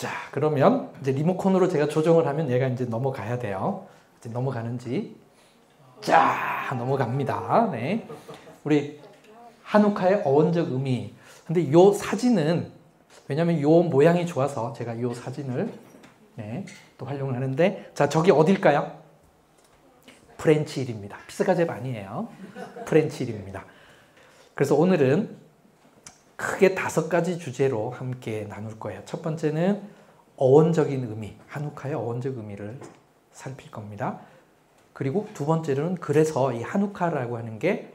자, 그러면 이제 리모컨으로 제가 조정을 하면 얘가 이제 넘어가야 돼요. 이제 넘어가는지. 자, 넘어갑니다. 네. 우리 한우카의 어원적 의미. 근데 이 사진은, 왜냐면 이 모양이 좋아서 제가 이 사진을 네, 또 활용을 하는데, 자, 저기 어딜까요? 프렌치일입니다. 피스가제프 아니에요. 프렌치일입니다. 그래서 오늘은 크게 5가지 주제로 함께 나눌 거예요. 첫 번째는 어원적인 의미, 한우카의 어원적 의미를 살필 겁니다. 그리고 두 번째로는 그래서 이 한우카라고 하는 게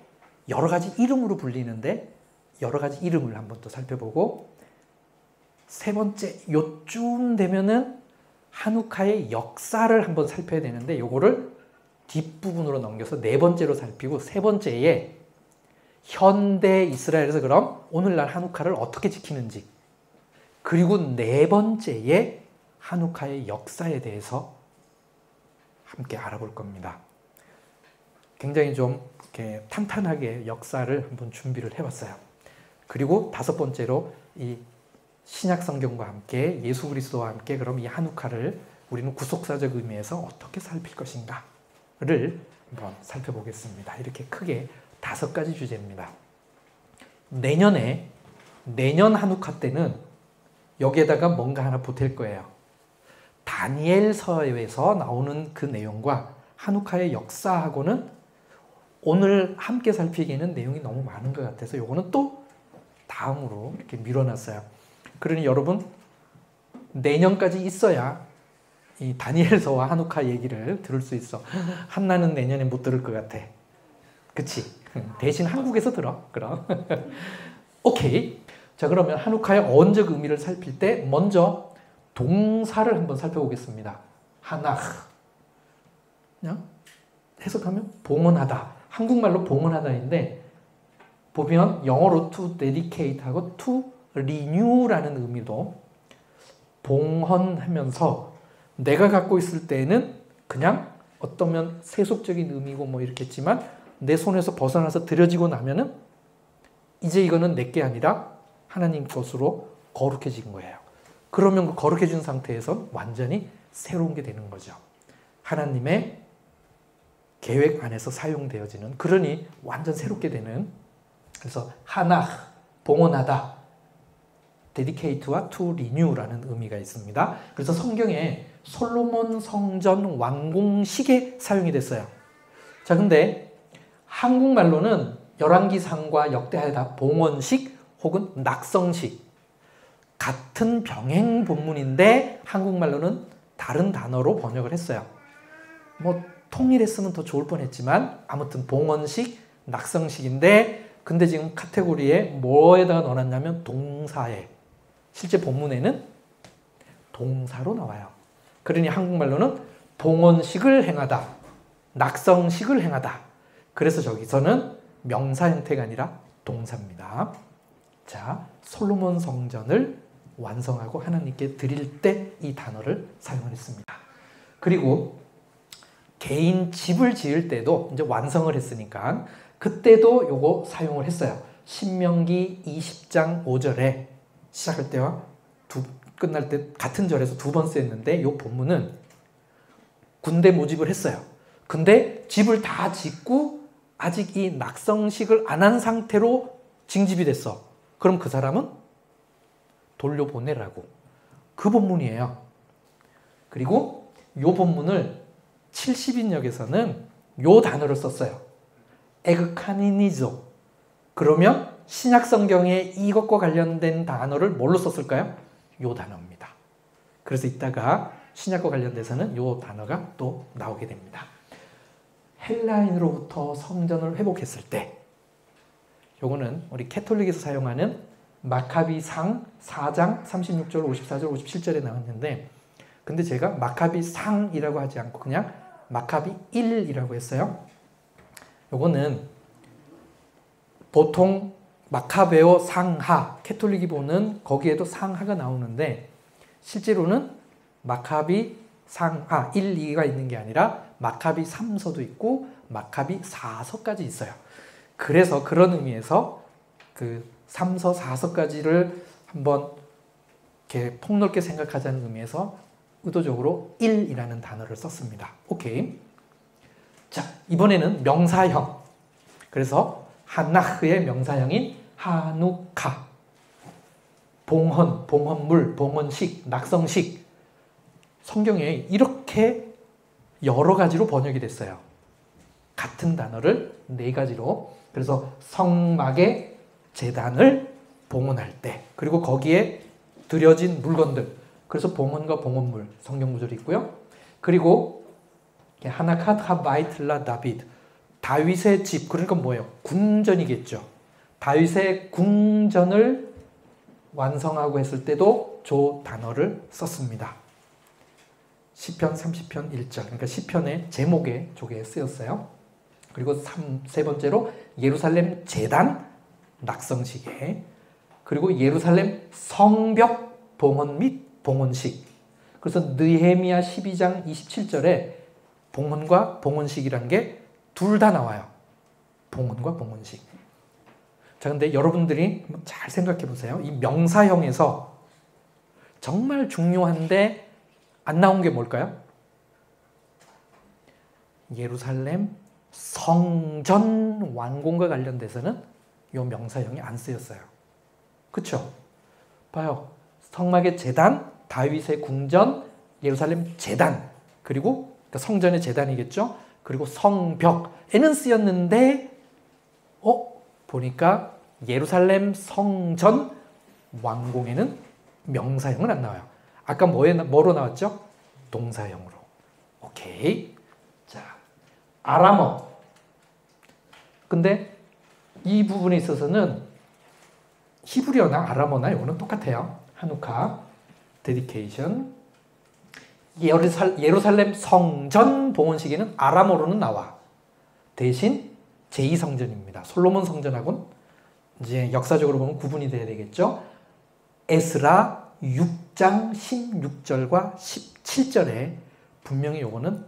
여러 가지 이름으로 불리는데 여러 가지 이름을 한번 또 살펴보고, 세 번째 요쯤 되면은 한우카의 역사를 한번 살펴야 되는데 요거를 뒷부분으로 넘겨서 네 번째로 살피고, 세 번째에 현대 이스라엘에서 그럼 오늘날 한우카를 어떻게 지키는지, 그리고 네 번째에 한우카의 역사에 대해서 함께 알아볼 겁니다. 굉장히 좀 이렇게 탄탄하게 역사를 한번 준비를 해봤어요. 그리고 5번째로 이 신약 성경과 함께 예수 그리스도와 함께 그럼 이 한우카를 우리는 구속사적 의미에서 어떻게 살필 것인가를 한번 살펴보겠습니다. 이렇게 크게 5가지 주제입니다. 내년 한우카 때는 여기에다가 뭔가 하나 보탤 거예요. 다니엘서에서 나오는 그 내용과 한우카의 역사하고는 오늘 함께 살피기에는 내용이 너무 많은 것 같아서 요거는 또 다음으로 이렇게 밀어놨어요. 그러니 여러분, 내년까지 있어야 이 다니엘서와 한우카 얘기를 들을 수 있어. 한나는 내년에 못 들을 것 같아. 그치? 대신 한국에서 들어. 그럼. 오케이. 자, 그러면 한우카의 어원적 의미를 살필 때 먼저 동사를 한번 살펴보겠습니다. 하나흐. 그냥 해석하면 봉헌하다. 한국말로 봉헌하다인데 보면 영어로 to dedicate 하고 to renew라는 의미도 봉헌하면서 내가 갖고 있을 때는 그냥 어떠면 세속적인 의미고 뭐 이렇겠지만 내 손에서 벗어나서 드려지고 나면은 이제 이거는 내게 아니라 하나님 것으로 거룩해진 거예요. 그러면 그 거룩해진 상태에서 완전히 새로운 게 되는 거죠. 하나님의 계획 안에서 사용되어지는, 그러니 완전 새롭게 되는. 그래서 하나, 봉헌하다, dedicate와 to renew라는 의미가 있습니다. 그래서 성경에 솔로몬 성전 완공식에 사용이 됐어요. 자, 근데 한국말로는 열왕기상과 역대하에 다 봉헌식 혹은 낙성식, 같은 병행 본문인데 한국말로는 다른 단어로 번역을 했어요. 뭐 통일했으면 더 좋을 뻔했지만 아무튼 봉헌식, 낙성식인데, 근데 지금 카테고리에 뭐에다가 넣어놨냐면 동사에, 실제 본문에는 동사로 나와요. 그러니 한국말로는 봉헌식을 행하다, 낙성식을 행하다. 그래서 저기서는 명사 형태가 아니라 동사입니다. 자, 솔로몬 성전을 완성하고 하나님께 드릴 때 이 단어를 사용을 했습니다. 그리고 개인 집을 지을 때도 이제 완성을 했으니까 그때도 요거 사용을 했어요. 신명기 20장 5절에 시작할 때와 끝날 때 같은 절에서 2번 쓰였는데 요 본문은 군대 모집을 했어요. 근데 집을 다 짓고 아직 이 낙성식을 안 한 상태로 징집이 됐어. 그럼 그 사람은 돌려보내라고. 그 본문이에요. 그리고 요 본문을 70인역에서는 요 단어를 썼어요. 에그카니니조. 그러면 신약 성경에 이것과 관련된 단어를 뭘로 썼을까요? 요 단어입니다. 그래서 이따가 신약과 관련돼서는 요 단어가 또 나오게 됩니다. 헬라인으로부터 성전을 회복했을 때, 요거는 우리 캐톨릭에서 사용하는 마카비상 4장 36절, 54절, 57절에 나왔는데, 근데 제가 마카비상이라고 하지 않고 그냥 마카비 1이라고 했어요. 요거는 보통 마카베오 상하, 캐톨릭이 보는 거기에도 상하가 나오는데 실제로는 마카비 상하 1, 2가 있는 게 아니라 마카비 3서도 있고 마카비 4서까지 있어요. 그래서 그런 의미에서 그 3서, 4서까지를 한번 이렇게 폭넓게 생각하자는 의미에서 의도적으로 일이라는 단어를 썼습니다. 오케이. 자, 이번에는 명사형. 그래서 하나흐의 명사형인 하누카. 봉헌, 봉헌물, 봉헌식, 낙성식. 성경에 이렇게 여러 가지로 번역이 됐어요. 같은 단어를 네 가지로. 그래서 성막의 제단을 봉헌할 때, 그리고 거기에 드려진 물건들, 그래서 봉헌과 봉헌물 성경 구절이 있고요. 그리고 하나캇 하바이틀라 다비드, 다윗의 집, 그러니까 뭐예요? 궁전이겠죠. 다윗의 궁전을 완성하고 했을 때도 저 단어를 썼습니다. 시편 30편 1절, 그러니까 시편의 제목에 저게 쓰였어요. 그리고 세 번째로 예루살렘 제단 낙성시계, 그리고 예루살렘 성벽 봉헌 및 봉헌식. 그래서 느헤미야 12장 27절에 봉헌과 봉헌식이란 게 둘 다 나와요. 봉헌과 봉헌식. 자, 근데 여러분들이 잘 생각해 보세요. 이 명사형에서 정말 중요한데 안 나온 게 뭘까요? 예루살렘 성전 완공과 관련돼서는 이 명사형이 안 쓰였어요. 그렇죠? 봐요. 성막의 제단, 다윗의 궁전, 예루살렘 제단, 그리고 성전의 제단이겠죠? 그리고 성벽에는 쓰였는데 보니까 예루살렘 성전 완공에는 명사형은 안 나와요. 아까 뭐로 나왔죠? 동사형으로. 오케이. 자, 아람어. 근데 이 부분에 있어서는 히브리어나 아람어나 이거는 똑같아요. 하누카, 데디케이션. 예루살렘 성전 봉헌식에는 아람어로는 나와. 대신 제2성전입니다. 솔로몬 성전하고는 이제 역사적으로 보면 구분이 돼야 되겠죠. 에스라 6장 16절과 17절에 분명히 요거는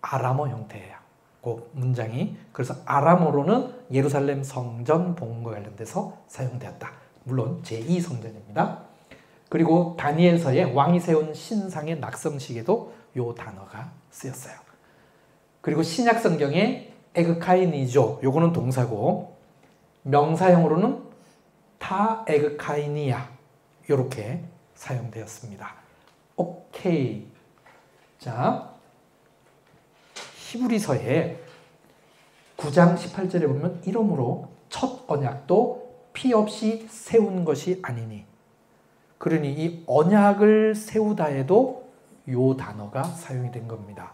아람어 형태예요. 그 문장이. 그래서 아람어로는 예루살렘 성전 봉헌과 관련돼서 사용되었다. 물론 제2성전입니다. 그리고 다니엘서에 왕이 세운 신상의 낙성식에도 요 단어가 쓰였어요. 그리고 신약 성경에 에그카이니조, 요거는 동사고, 명사형으로는 타 에그카이니아, 요렇게 사용되었습니다. 오케이. 자, 히브리서에 9장 18절에 보면 이러므로 첫 언약도 피 없이 세운 것이 아니니. 그러니 이 언약을 세우다 해도 요 단어가 사용이 된 겁니다.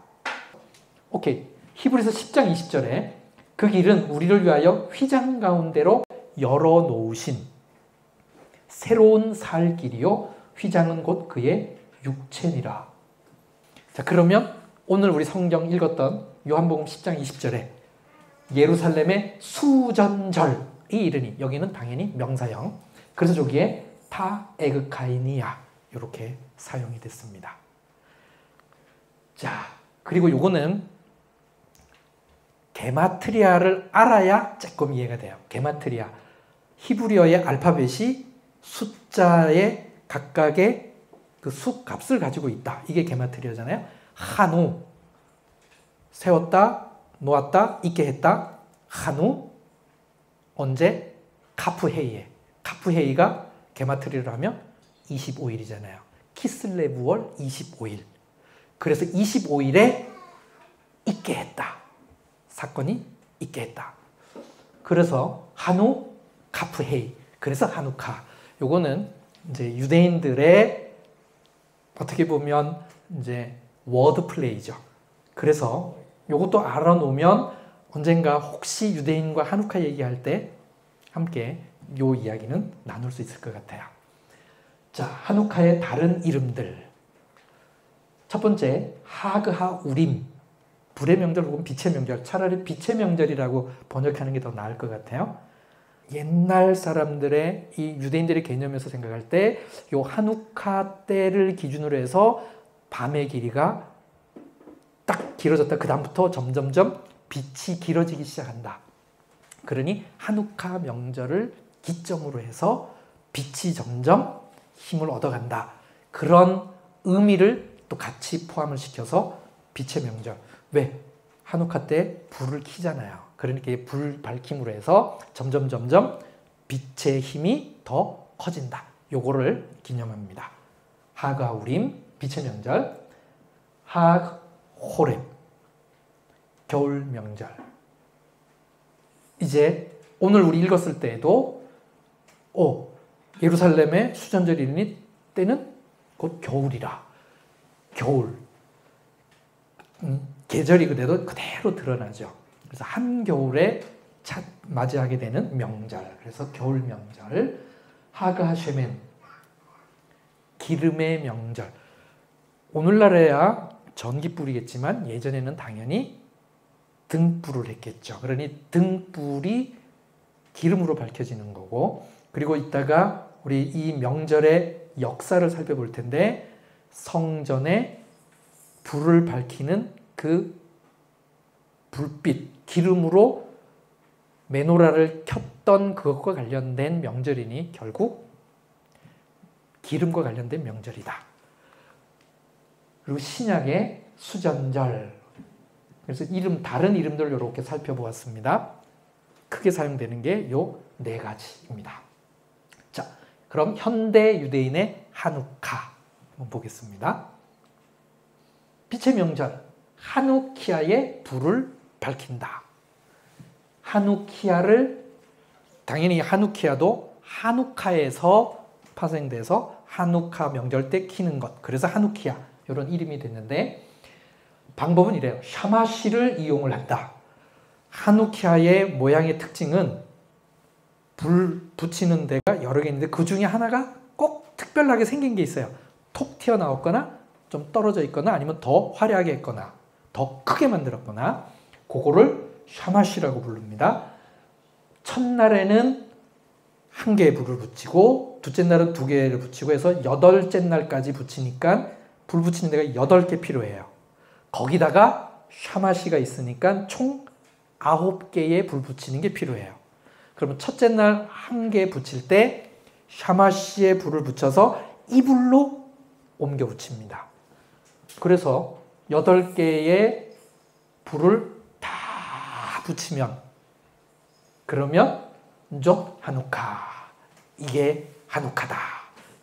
오케이. 히브리서 10장 20절에 그 길은 우리를 위하여 휘장 가운데로 열어놓으신 새로운 살 길이요 휘장은 곧 그의 육체니라. 자, 그러면 오늘 우리 성경 읽었던 요한복음 10장 20절에 예루살렘의 수전절이 이르니, 여기는 당연히 명사형. 그래서 저기에 타 에그카이니아 이렇게 사용이 됐습니다. 자, 그리고 요거는 게마트리아를 알아야 조금 이해가 돼요. 게마트리아. 히브리어의 알파벳이 숫자의 각각의 그 수 값을 가지고 있다. 이게 게마트리아잖아요. 한우. 세웠다, 놓았다, 있게 했다. 한우. 언제? 카프헤이에. 카프헤이가 게마트리아로 하면 25일이잖아요. 키슬레브월 25일. 그래서 25일에 있게 했다. 사건이 있게 했다. 그래서 한우 카프헤이. 그래서 하누카. 요거는 이제 유대인들의 어떻게 보면 이제 워드 플레이죠. 그래서 요것도 알아놓으면 언젠가 혹시 유대인과 하누카 얘기할 때 함께 요 이야기는 나눌 수 있을 것 같아요. 자, 하누카의 다른 이름들. 첫 번째, 하그하 우림. 불의 명절 혹은 빛의 명절. 차라리 빛의 명절이라고 번역하는 게 더 나을 것 같아요. 옛날 사람들의 이 유대인들의 개념에서 생각할 때 요 하누카 때를 기준으로 해서 밤의 길이가 딱 길어졌다. 그 다음부터 점점점 빛이 길어지기 시작한다. 그러니 하누카 명절을 기점으로 해서 빛이 점점 힘을 얻어간다. 그런 의미를 또 같이 포함을 시켜서 빛의 명절. 왜? 하누카 때 불을 켜잖아요. 그러니까 불 밝힘으로 해서 점점 빛의 힘이 더 커진다. 요거를 기념합니다. 하가우림, 빛의 명절, 하호렙, 겨울 명절. 이제 오늘 우리 읽었을 때에도 예루살렘의 수전절이니 때는 곧 겨울이라. 겨울. 계절이 그대로 드러나죠. 그래서 한겨울에 맞이하게 되는 명절. 그래서 겨울 명절. 하가쉐멘, 기름의 명절. 오늘날에야 전기불이겠지만 예전에는 당연히 등불을 했겠죠. 그러니 등불이 기름으로 밝혀지는 거고, 그리고 이따가 우리 이 명절의 역사를 살펴볼 텐데, 성전에 불을 밝히는 그 불빛, 기름으로 메노라를 켰던 그것과 관련된 명절이니 결국 기름과 관련된 명절이다. 그리고 신약의 수전절. 그래서 다른 이름들을 이렇게 살펴보았습니다. 크게 사용되는 게 요 네 가지입니다. 자, 그럼 현대 유대인의 하누카 한번 보겠습니다. 빛의 명절, 하누키아의 불을 밝힌다. 하누키아를, 당연히 하누키아도 하누카에서 파생돼서 하누카 명절 때 키는 것. 그래서 하누키아 이런 이름이 됐는데, 방법은 이래요. 샤마시를 이용을 한다. 하누키아의 모양의 특징은 불 붙이는 데가 여러 개 있는데 그 중에 하나가 꼭 특별하게 생긴 게 있어요. 톡 튀어나왔거나 좀 떨어져 있거나 아니면 더 화려하게 했거나 더 크게 만들었거나, 그거를 샤마시라고 부릅니다. 첫날에는 한 개의 불을 붙이고 둘째 날은 두 개를 붙이고 해서 여덟째 날까지 붙이니까 불 붙이는 데가 8개 필요해요. 거기다가 샤마시가 있으니까 총 9개의 불 붙이는 게 필요해요. 그러면 첫째 날 한 개 붙일 때 샤마시에 불을 붙여서 이 불로 옮겨 붙입니다. 그래서 8개의 불을 다 붙이면, 그러면 좀 하누카, 이게 하누카다.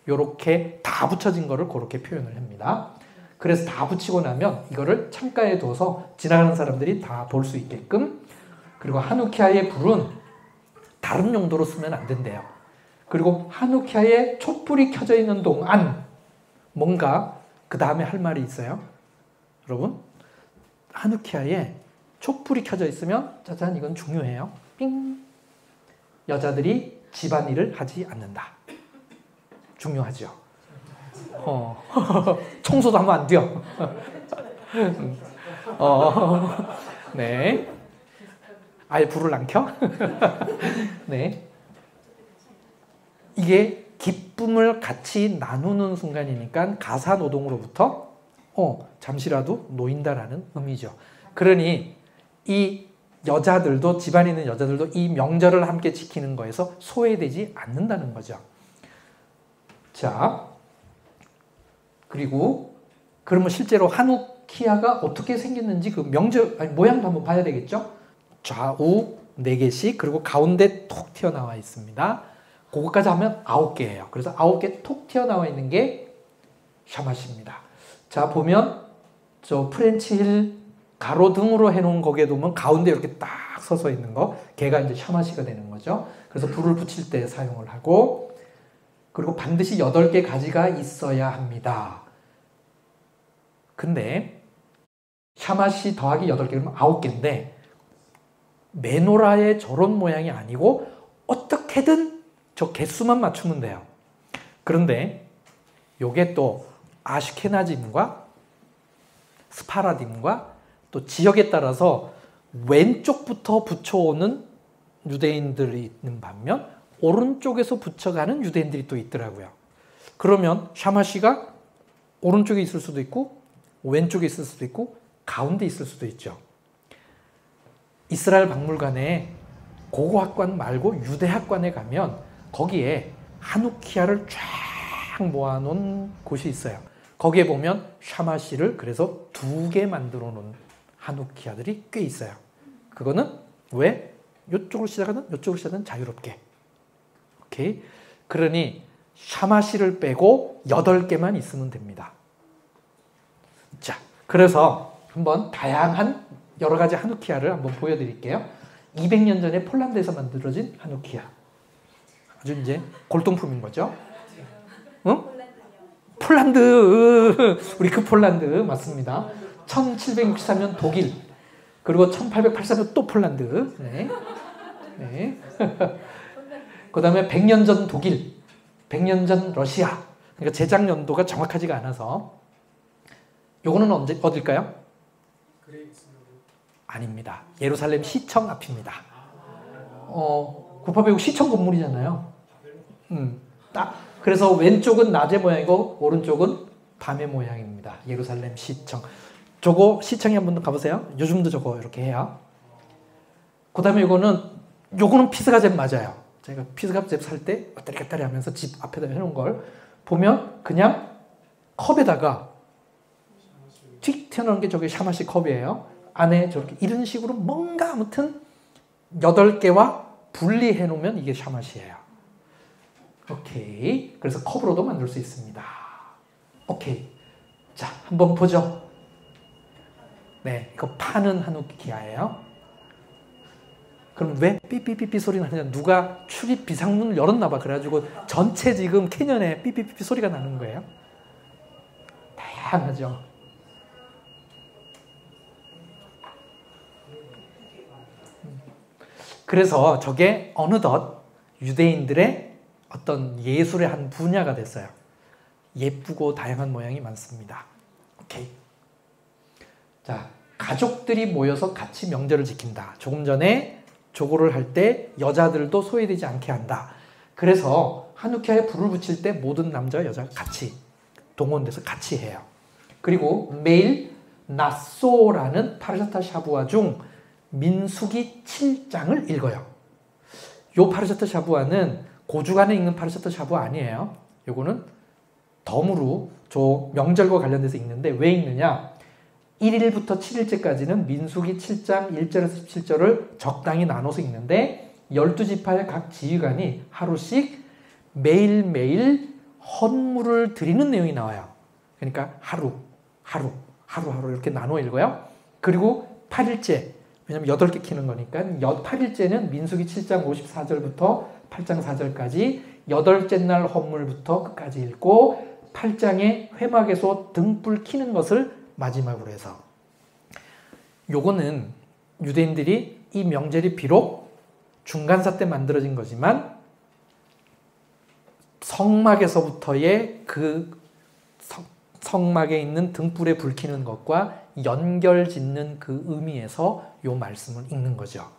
요렇게 다 붙여진 거를 그렇게 표현을 합니다. 그래서 다 붙이고 나면 이거를 창가에 둬서 지나가는 사람들이 다 볼 수 있게끔. 그리고 하누키아의 불은 다른 용도로 쓰면 안 된대요. 그리고 하누키아에 촛불이 켜져 있는 동안 뭔가 그 다음에 할 말이 있어요. 여러분, 하누키아에 촛불이 켜져 있으면 짜잔, 이건 중요해요. 삥. 여자들이 집안일을 하지 않는다. 중요하죠. 청소도 하면 안 돼요. 네. 아예 불을 안 켜? 네. 이게 기쁨을 같이 나누는 순간이니까 가사노동으로부터 잠시라도 놓인다라는 의미죠. 그러니 이 여자들도, 집안에 있는 여자들도 이 명절을 함께 지키는 거에서 소외되지 않는다는 거죠. 자, 그리고 그러면 실제로 하누키아가 어떻게 생겼는지 그 명절 모양도 한번 봐야 되겠죠. 좌우 4개씩, 그리고 가운데 톡 튀어나와 있습니다. 그거까지 하면 9개예요. 그래서 9개 톡 튀어나와 있는 게 샤마시입니다. 자, 보면 저 프렌치 힐 가로등으로 해놓은 거기에 보면 가운데 이렇게 딱 서서 있는 거, 걔가 이제 샤마시가 되는 거죠. 그래서 불을 붙일 때 사용을 하고, 그리고 반드시 8개 가지가 있어야 합니다. 근데 샤마시 더하기 8개 그러면 9개인데 메노라의 저런 모양이 아니고 어떻게든 저 개수만 맞추면 돼요. 그런데 요게 또 아시케나즘과 스파라딤과 또 지역에 따라서 왼쪽부터 붙여오는 유대인들이 있는 반면 오른쪽에서 붙여가는 유대인들이 또 있더라고요. 그러면 샤마시가 오른쪽에 있을 수도 있고 왼쪽에 있을 수도 있고 가운데 있을 수도 있죠. 이스라엘 박물관에 고고학관 말고 유대학관에 가면 거기에 하누키아를 쫙 쫙 모아놓은 곳이 있어요. 거기에 보면 샤마시를 그래서 2개 만들어 놓은 하누키아들이 꽤 있어요. 그거는 왜? 이쪽으로 시작하든 이쪽으로 시작하든 자유롭게. 오케이. 그러니 샤마시를 빼고 8개만 있으면 됩니다. 자, 그래서 한번 다양한 여러 가지 하누키아를 한번 보여드릴게요. 200년 전에 폴란드에서 만들어진 하누키아. 아주 이제 골동품인 거죠. 응? 폴란드. 우리 그 폴란드 맞습니다. 1763년 독일. 그리고 1884년 또 폴란드. 네. 네. 그 다음에 100년 전 독일. 100년 전 러시아. 그러니까 제작 연도가 정확하지가 않아서. 요거는 어딜까요? 아닙니다. 예루살렘 시청 앞입니다. 구파배국 시청 건물이잖아요. 딱. 그래서 왼쪽은 낮의 모양이고 오른쪽은 밤의 모양입니다. 예루살렘 시청. 저거 시청에 한번 가보세요. 요즘도 저거 이렇게 해요. 그 다음에 요거는 피스가잼 맞아요. 제가 피스가잼 살 때 왔다리 갔다리 하면서 집 앞에다 해놓은 걸 보면 그냥 컵에다가 틱 튀어나온 게 저게 샤마시 컵이에요. 안에 저렇게 이런 식으로 뭔가 아무튼 8개와 분리해 놓으면 이게 샤마시예요. 오케이. 그래서 컵으로도 만들 수 있습니다. 오케이. 자, 한번 보죠. 네, 이거 파는 하누키아예요. 그럼 왜 삐삐삐삐 소리가 나냐? 누가 출입 비상문을 열었나 봐. 그래가지고 전체 지금 캐년에 삐삐삐삐 소리가 나는 거예요. 다양하죠. 그래서 저게 어느덧 유대인들의 어떤 예술의 한 분야가 됐어요. 예쁘고 다양한 모양이 많습니다. 오케이. 자, 가족들이 모여서 같이 명절을 지킨다. 조금 전에 조고를 할 때 여자들도 소외되지 않게 한다. 그래서 하누키아에 불을 붙일 때 모든 남자와 여자가 같이 동원돼서 같이 해요. 그리고 매일 나소라는 파르샤타 샤부아 중 민수기 7장을 읽어요. 요 파르샤타 샤부아는 고주간에 읽는 파르샤타 샤부아 아니에요. 요거는 덤으로 저 명절과 관련돼서 읽는데 왜 읽느냐? 1일부터 7일째까지는 민수기 7장 1절에서 17절을 적당히 나눠서 읽는데 12지파의 각 지휘관이 하루씩 매일매일 헌물을 드리는 내용이 나와요. 그러니까 하루 이렇게 나눠 읽어요. 그리고 8일째, 왜냐면 8개 키는 거니까 8일째는 민수기 7장 54절부터 8장 4절까지 8째 날 헌물부터 끝까지 읽고 8장의 회막에서 등불 켜는 것을 마지막으로 해서 요거는 유대인들이 이 명절이 비록 중간사 때 만들어진 거지만 성막에서부터의 그 성막에 있는 등불에 불 켜는 것과 연결 짓는 그 의미에서 요 말씀을 읽는 거죠.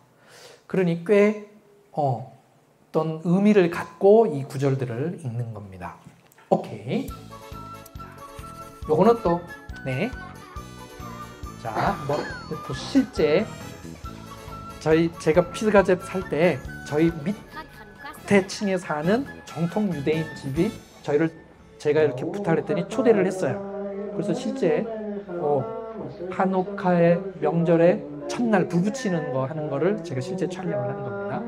그러니 꽤 어떤 의미를 갖고 이 구절들을 읽는 겁니다. 오케이. 요거는 또 네. 자, 뭐 실제 제가 피스가젯 살 때 저희 밑에 층에 사는 정통 유대인 집이 제가 이렇게 부탁을 했더니 초대를 했어요. 그래서 실제 하누카의 명절에 첫날 불 붙이는 거 하는 거를 제가 실제 촬영을 한 겁니다.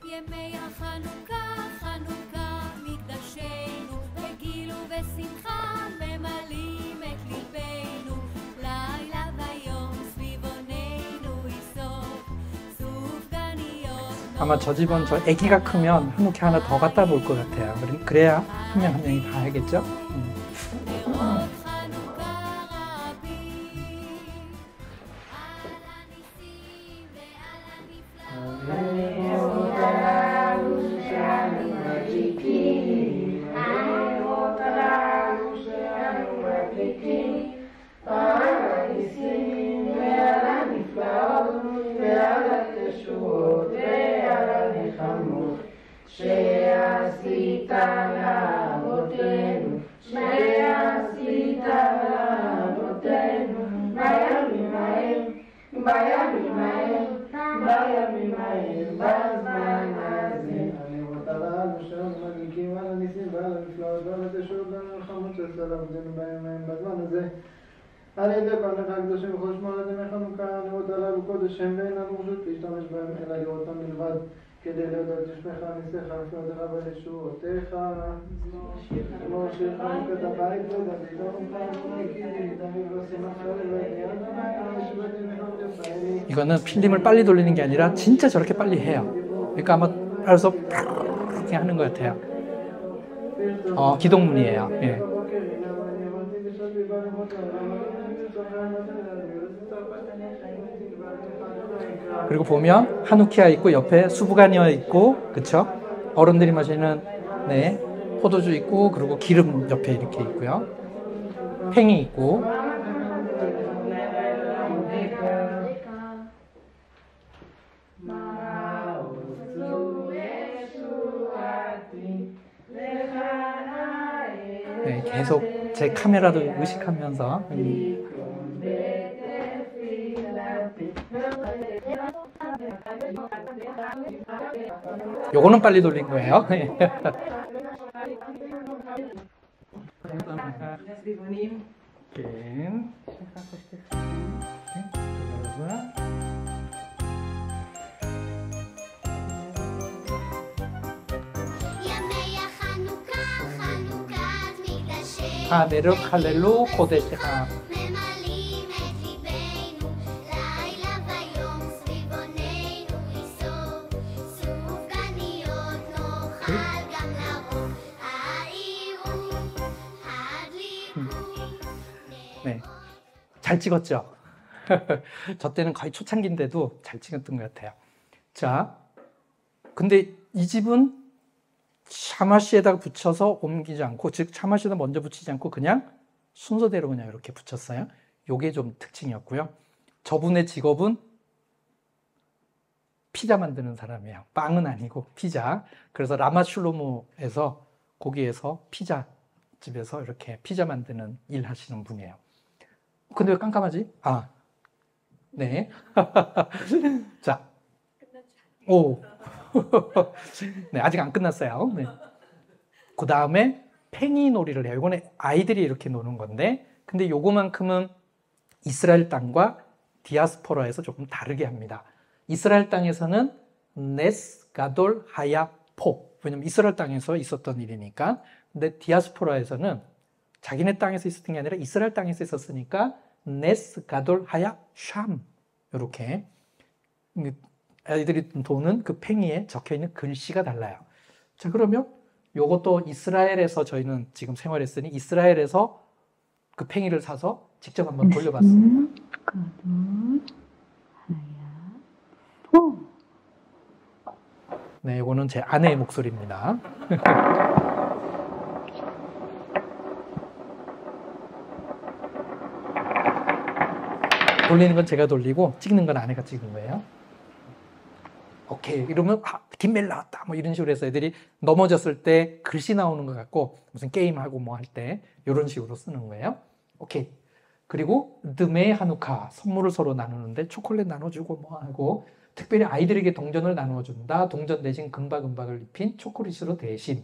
ימי החנוכה, חנוכה מקדשנו, בגיל ובשמחה ממלאים את ליבנו, לילה ויום סביבוננו יסוף, סופגניות. 아마 저 집은 저 아기가 크면 한우키 하나 더 갖다 놓을 것 같아요. 그래야 한 명 한 명이 다 알겠죠? שעשית לאבותינו, שעשית לאבותינו, בימים ההם, בימים ההם, בימים ההם, בזמן הזה. הנרות הללו שאנו מדליקים על הניסים ועל הנפלאות ועל התשועות ועל המלחמות שעשה לעבודנו בימים ההם בזמן הזה. על ידי פניך הקדושים וכל שמונה ימי חנוכה, הנרות הללו קודש הם ואין לנו רשות להשתמש בהם אלא לראותם בלבד. כדי להודות לשמך, ניסיך, נפלאותיך וישועותיך. כמו שחנוכת הבית ודוד 이거는 필름을 빨리 돌리는 게 아니라 진짜 저렇게 빨리 해요. 그러니까 아마 알아서 이렇게 하는 것 같아요. 기동문이에요. 예. 그리고 보면 하누키아 있고 옆에 수부가니아 있고, 그쵸? 어른들이 마시는 네 포도주 있고, 그리고 기름 옆에 이렇게 있고요. 팽이 있고. 네, 계속 제 카메라도 의식하면서. 요거는 빨리 돌린 거예요. 내로 칼렐로 코데시하. 네, 잘 찍었죠? 저 때는 거의 초창기인데도 잘 찍었던 것 같아요. 자, 근데 이 집은 샤마시에다가 붙여서 옮기지 않고, 즉 샤마시에다 먼저 붙이지 않고 그냥 순서대로 그냥 이렇게 붙였어요. 요게 좀 특징이었고요. 저분의 직업은 피자 만드는 사람이에요. 빵은 아니고 피자. 그래서 라마슐로무에서 거기에서 피자 집에서 이렇게 피자 만드는 일 하시는 분이에요. 근데 왜 깜깜하지? 네. 자, 오. 네, 아직 안 끝났어요. 네. 그 다음에 팽이 놀이를 해요. 이거는 아이들이 이렇게 노는 건데, 근데 요거만큼은 이스라엘 땅과 디아스포라에서 조금 다르게 합니다. 이스라엘 땅에서는 네스 가돌 하야 포, 왜냐면 이스라엘 땅에서 있었던 일이니까. 근데 디아스포라에서는 자기네 땅에서 있었던 게 아니라 이스라엘 땅에서 있었으니까 네스 가돌 하야 샴, 이렇게 아이들이 도는 그 팽이에 적혀있는 글씨가 달라요. 자, 그러면 요것도 이스라엘에서 저희는 지금 생활했으니 이스라엘에서 그 팽이를 사서 직접 한번 돌려봤습니다. 네, 요거는 제 아내의 목소리입니다. 돌리는 건 제가 돌리고 찍는 건 아내가 찍은 거예요. 오케이, 이러면 김멜 나왔다 뭐 이런 식으로 해서 애들이 넘어졌을 때 글씨 나오는 것 같고 무슨 게임하고 뭐 할 때 이런 식으로 쓰는 거예요. 오케이. 그리고 드메 하누카, 선물을 서로 나누는데 초콜릿 나눠주고 뭐 하고, 특별히 아이들에게 동전을 나누어준다. 동전 대신 금박을 입힌 초콜릿으로 대신.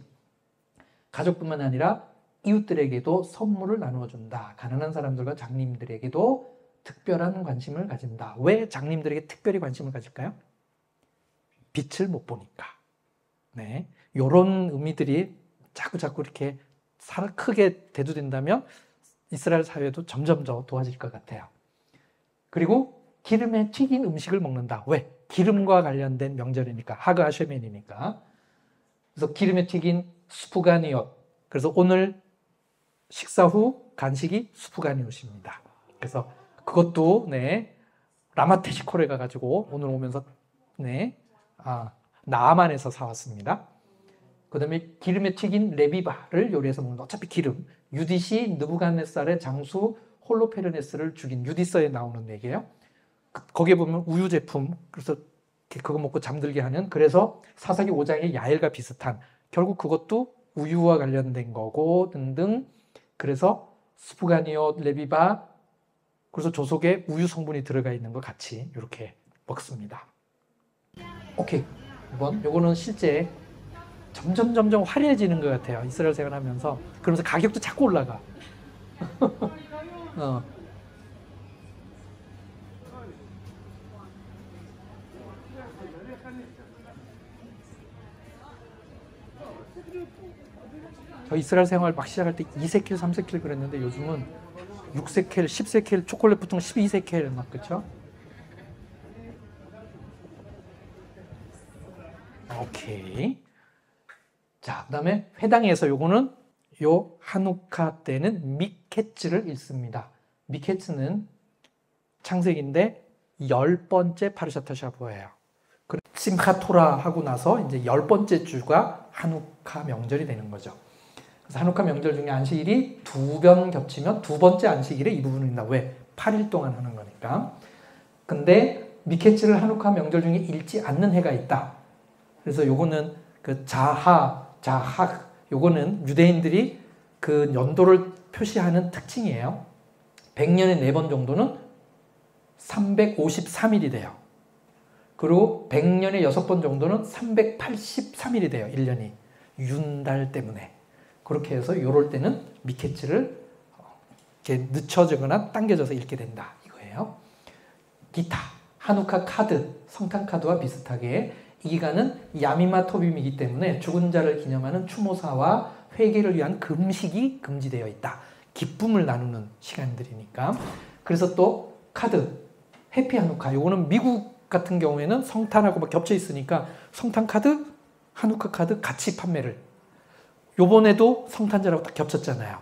가족뿐만 아니라 이웃들에게도 선물을 나누어준다. 가난한 사람들과 장님들에게도 특별한 관심을 가진다. 왜 장님들에게 특별히 관심을 가질까요? 빛을 못 보니까. 네, 이런 의미들이 자꾸 이렇게 크게 대두된다면 이스라엘 사회도 점점 더 도와질 것 같아요. 그리고 기름에 튀긴 음식을 먹는다. 왜? 기름과 관련된 명절이니까. 하그 하쉐멘이니까. 그래서 기름에 튀긴 수프가니옷. 그래서 오늘 식사 후 간식이 수프가니옷입니다. 그래서 그것도 네, 라마테시콜에 가가지고 오늘 오면서 네, 나아만에서 사왔습니다. 그 다음에 기름에 튀긴 레비바를 요리해서 먹는, 어차피 기름. 유디시 느부갓네살의 장수 홀로페르네스를 죽인, 유디서에 나오는 얘기예요. 거기에 보면 우유 제품, 그래서 그거 먹고 잠들게 하는, 그래서 사사기 5장의 야엘과 비슷한, 결국 그것도 우유와 관련된 거고 등등. 그래서 스푸가니옷, 레비바, 그래서 조속에 우유 성분이 들어가 있는 거 같이 이렇게 먹습니다. 오케이, 요거는 실제 점점 화려해지는 것 같아요. 이스라엘 생활하면서. 그러면서 가격도 자꾸 올라가. 저 이스라엘 생활 막 시작할 때 2세켈, 3세켈 그랬는데 요즘은 6세켈, 10세켈, 초콜릿 보통 12세켈 막, 그쵸? 오케이. 자, 그 다음에 회당에서 요거는 요 하누카 때는 미케츠를 읽습니다. 미케츠는 창세기인데 10번째 파르샤타 샤부아예요. 심카 토라 하고 나서 이제 10번째 주가 하누카 명절이 되는 거죠. 그래서 하누카 명절 중에 안식일이 2번 겹치면 두 번째 안식일에 이 부분을 읽는다. 왜? 8일 동안 하는 거니까. 근데 미케츠를 하누카 명절 중에 읽지 않는 해가 있다. 그래서 요거는 그 자학, 요거는 유대인들이 그 연도를 표시하는 특징이에요. 100년에 4번 정도는 353일이 돼요. 그리고 100년에 6번 정도는 383일이 돼요. 1년이. 윤달 때문에. 그렇게 해서 요럴 때는 미케츠를 이렇게 늦춰지거나 당겨져서 읽게 된다. 이거예요. 기타, 하누카 카드, 성탄 카드와 비슷하게 이 기간은 야미마 토빔이기 때문에 죽은 자를 기념하는 추모사와 회개를 위한 금식이 금지되어 있다. 기쁨을 나누는 시간들이니까. 그래서 또 카드, 해피 하누카. 요거는 미국 같은 경우에는 성탄하고 막 겹쳐 있으니까 성탄 카드, 하누카 카드 같이 판매를. 요번에도 성탄절하고 딱 겹쳤잖아요.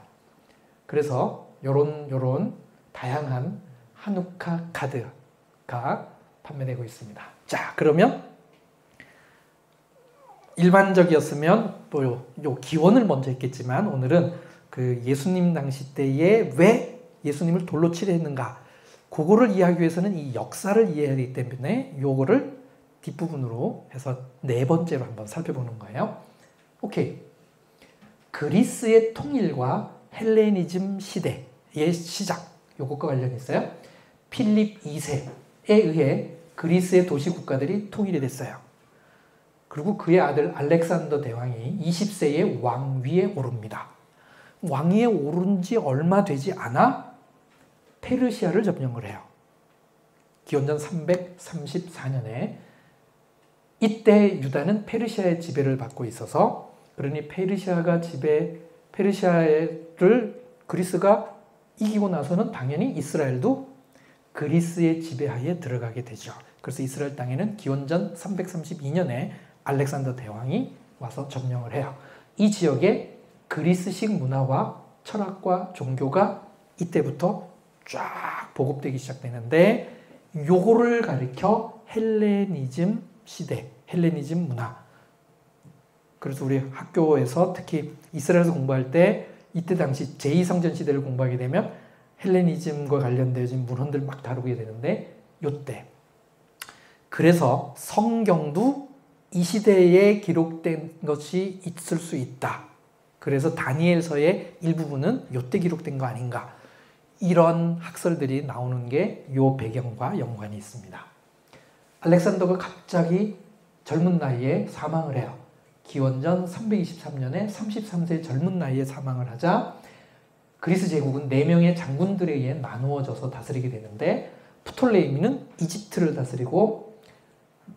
그래서 요런 다양한 하누카 카드가 판매되고 있습니다. 자, 그러면 일반적이었으면 또 요 기원을 먼저 했겠지만 오늘은 그 예수님 당시 때에 왜 예수님을 돌로 치려 했는가, 그거를 이해하기 위해서는 이 역사를 이해해야 하기 때문에 요거를 뒷부분으로 해서 4번째로 한번 살펴보는 거예요. 오케이. 그리스의 통일과 헬레니즘 시대의 시작, 요것과 관련이 있어요. 필립 2세에 의해 그리스의 도시 국가들이 통일이 됐어요. 그리고 그의 아들 알렉산더 대왕이 20세에 왕위에 오릅니다. 왕위에 오른 지 얼마 되지 않아 페르시아를 점령을 해요. 기원전 334년에. 이때 유다는 페르시아의 지배를 받고 있어서, 그러니 페르시아를 그리스가 이기고 나서는 당연히 이스라엘도 그리스의 지배하에 들어가게 되죠. 그래서 이스라엘 땅에는 기원전 332년에 알렉산더 대왕이 와서 점령을 해요. 이 지역에 그리스식 문화와 철학과 종교가 이때부터 쫙 보급되기 시작되는데, 요거를 가리켜 헬레니즘 시대, 헬레니즘 문화. 그래서 우리 학교에서 특히 이스라엘에서 공부할 때 이때 당시 제2성전 시대를 공부하게 되면 헬레니즘과 관련되어진 문헌들 막 다루게 되는데, 요때. 그래서 성경도 이 시대에 기록된 것이 있을 수 있다. 그래서 다니엘서의 일부분은 요때 기록된 거 아닌가. 이런 학설들이 나오는 게 요 배경과 연관이 있습니다. 알렉산더가 갑자기 젊은 나이에 사망을 해요. 기원전 323년에 33세 젊은 나이에 사망을 하자 그리스 제국은 4명의 장군들에 의해 나누어져서 다스리게 되는데, 프톨레이미는 이집트를 다스리고,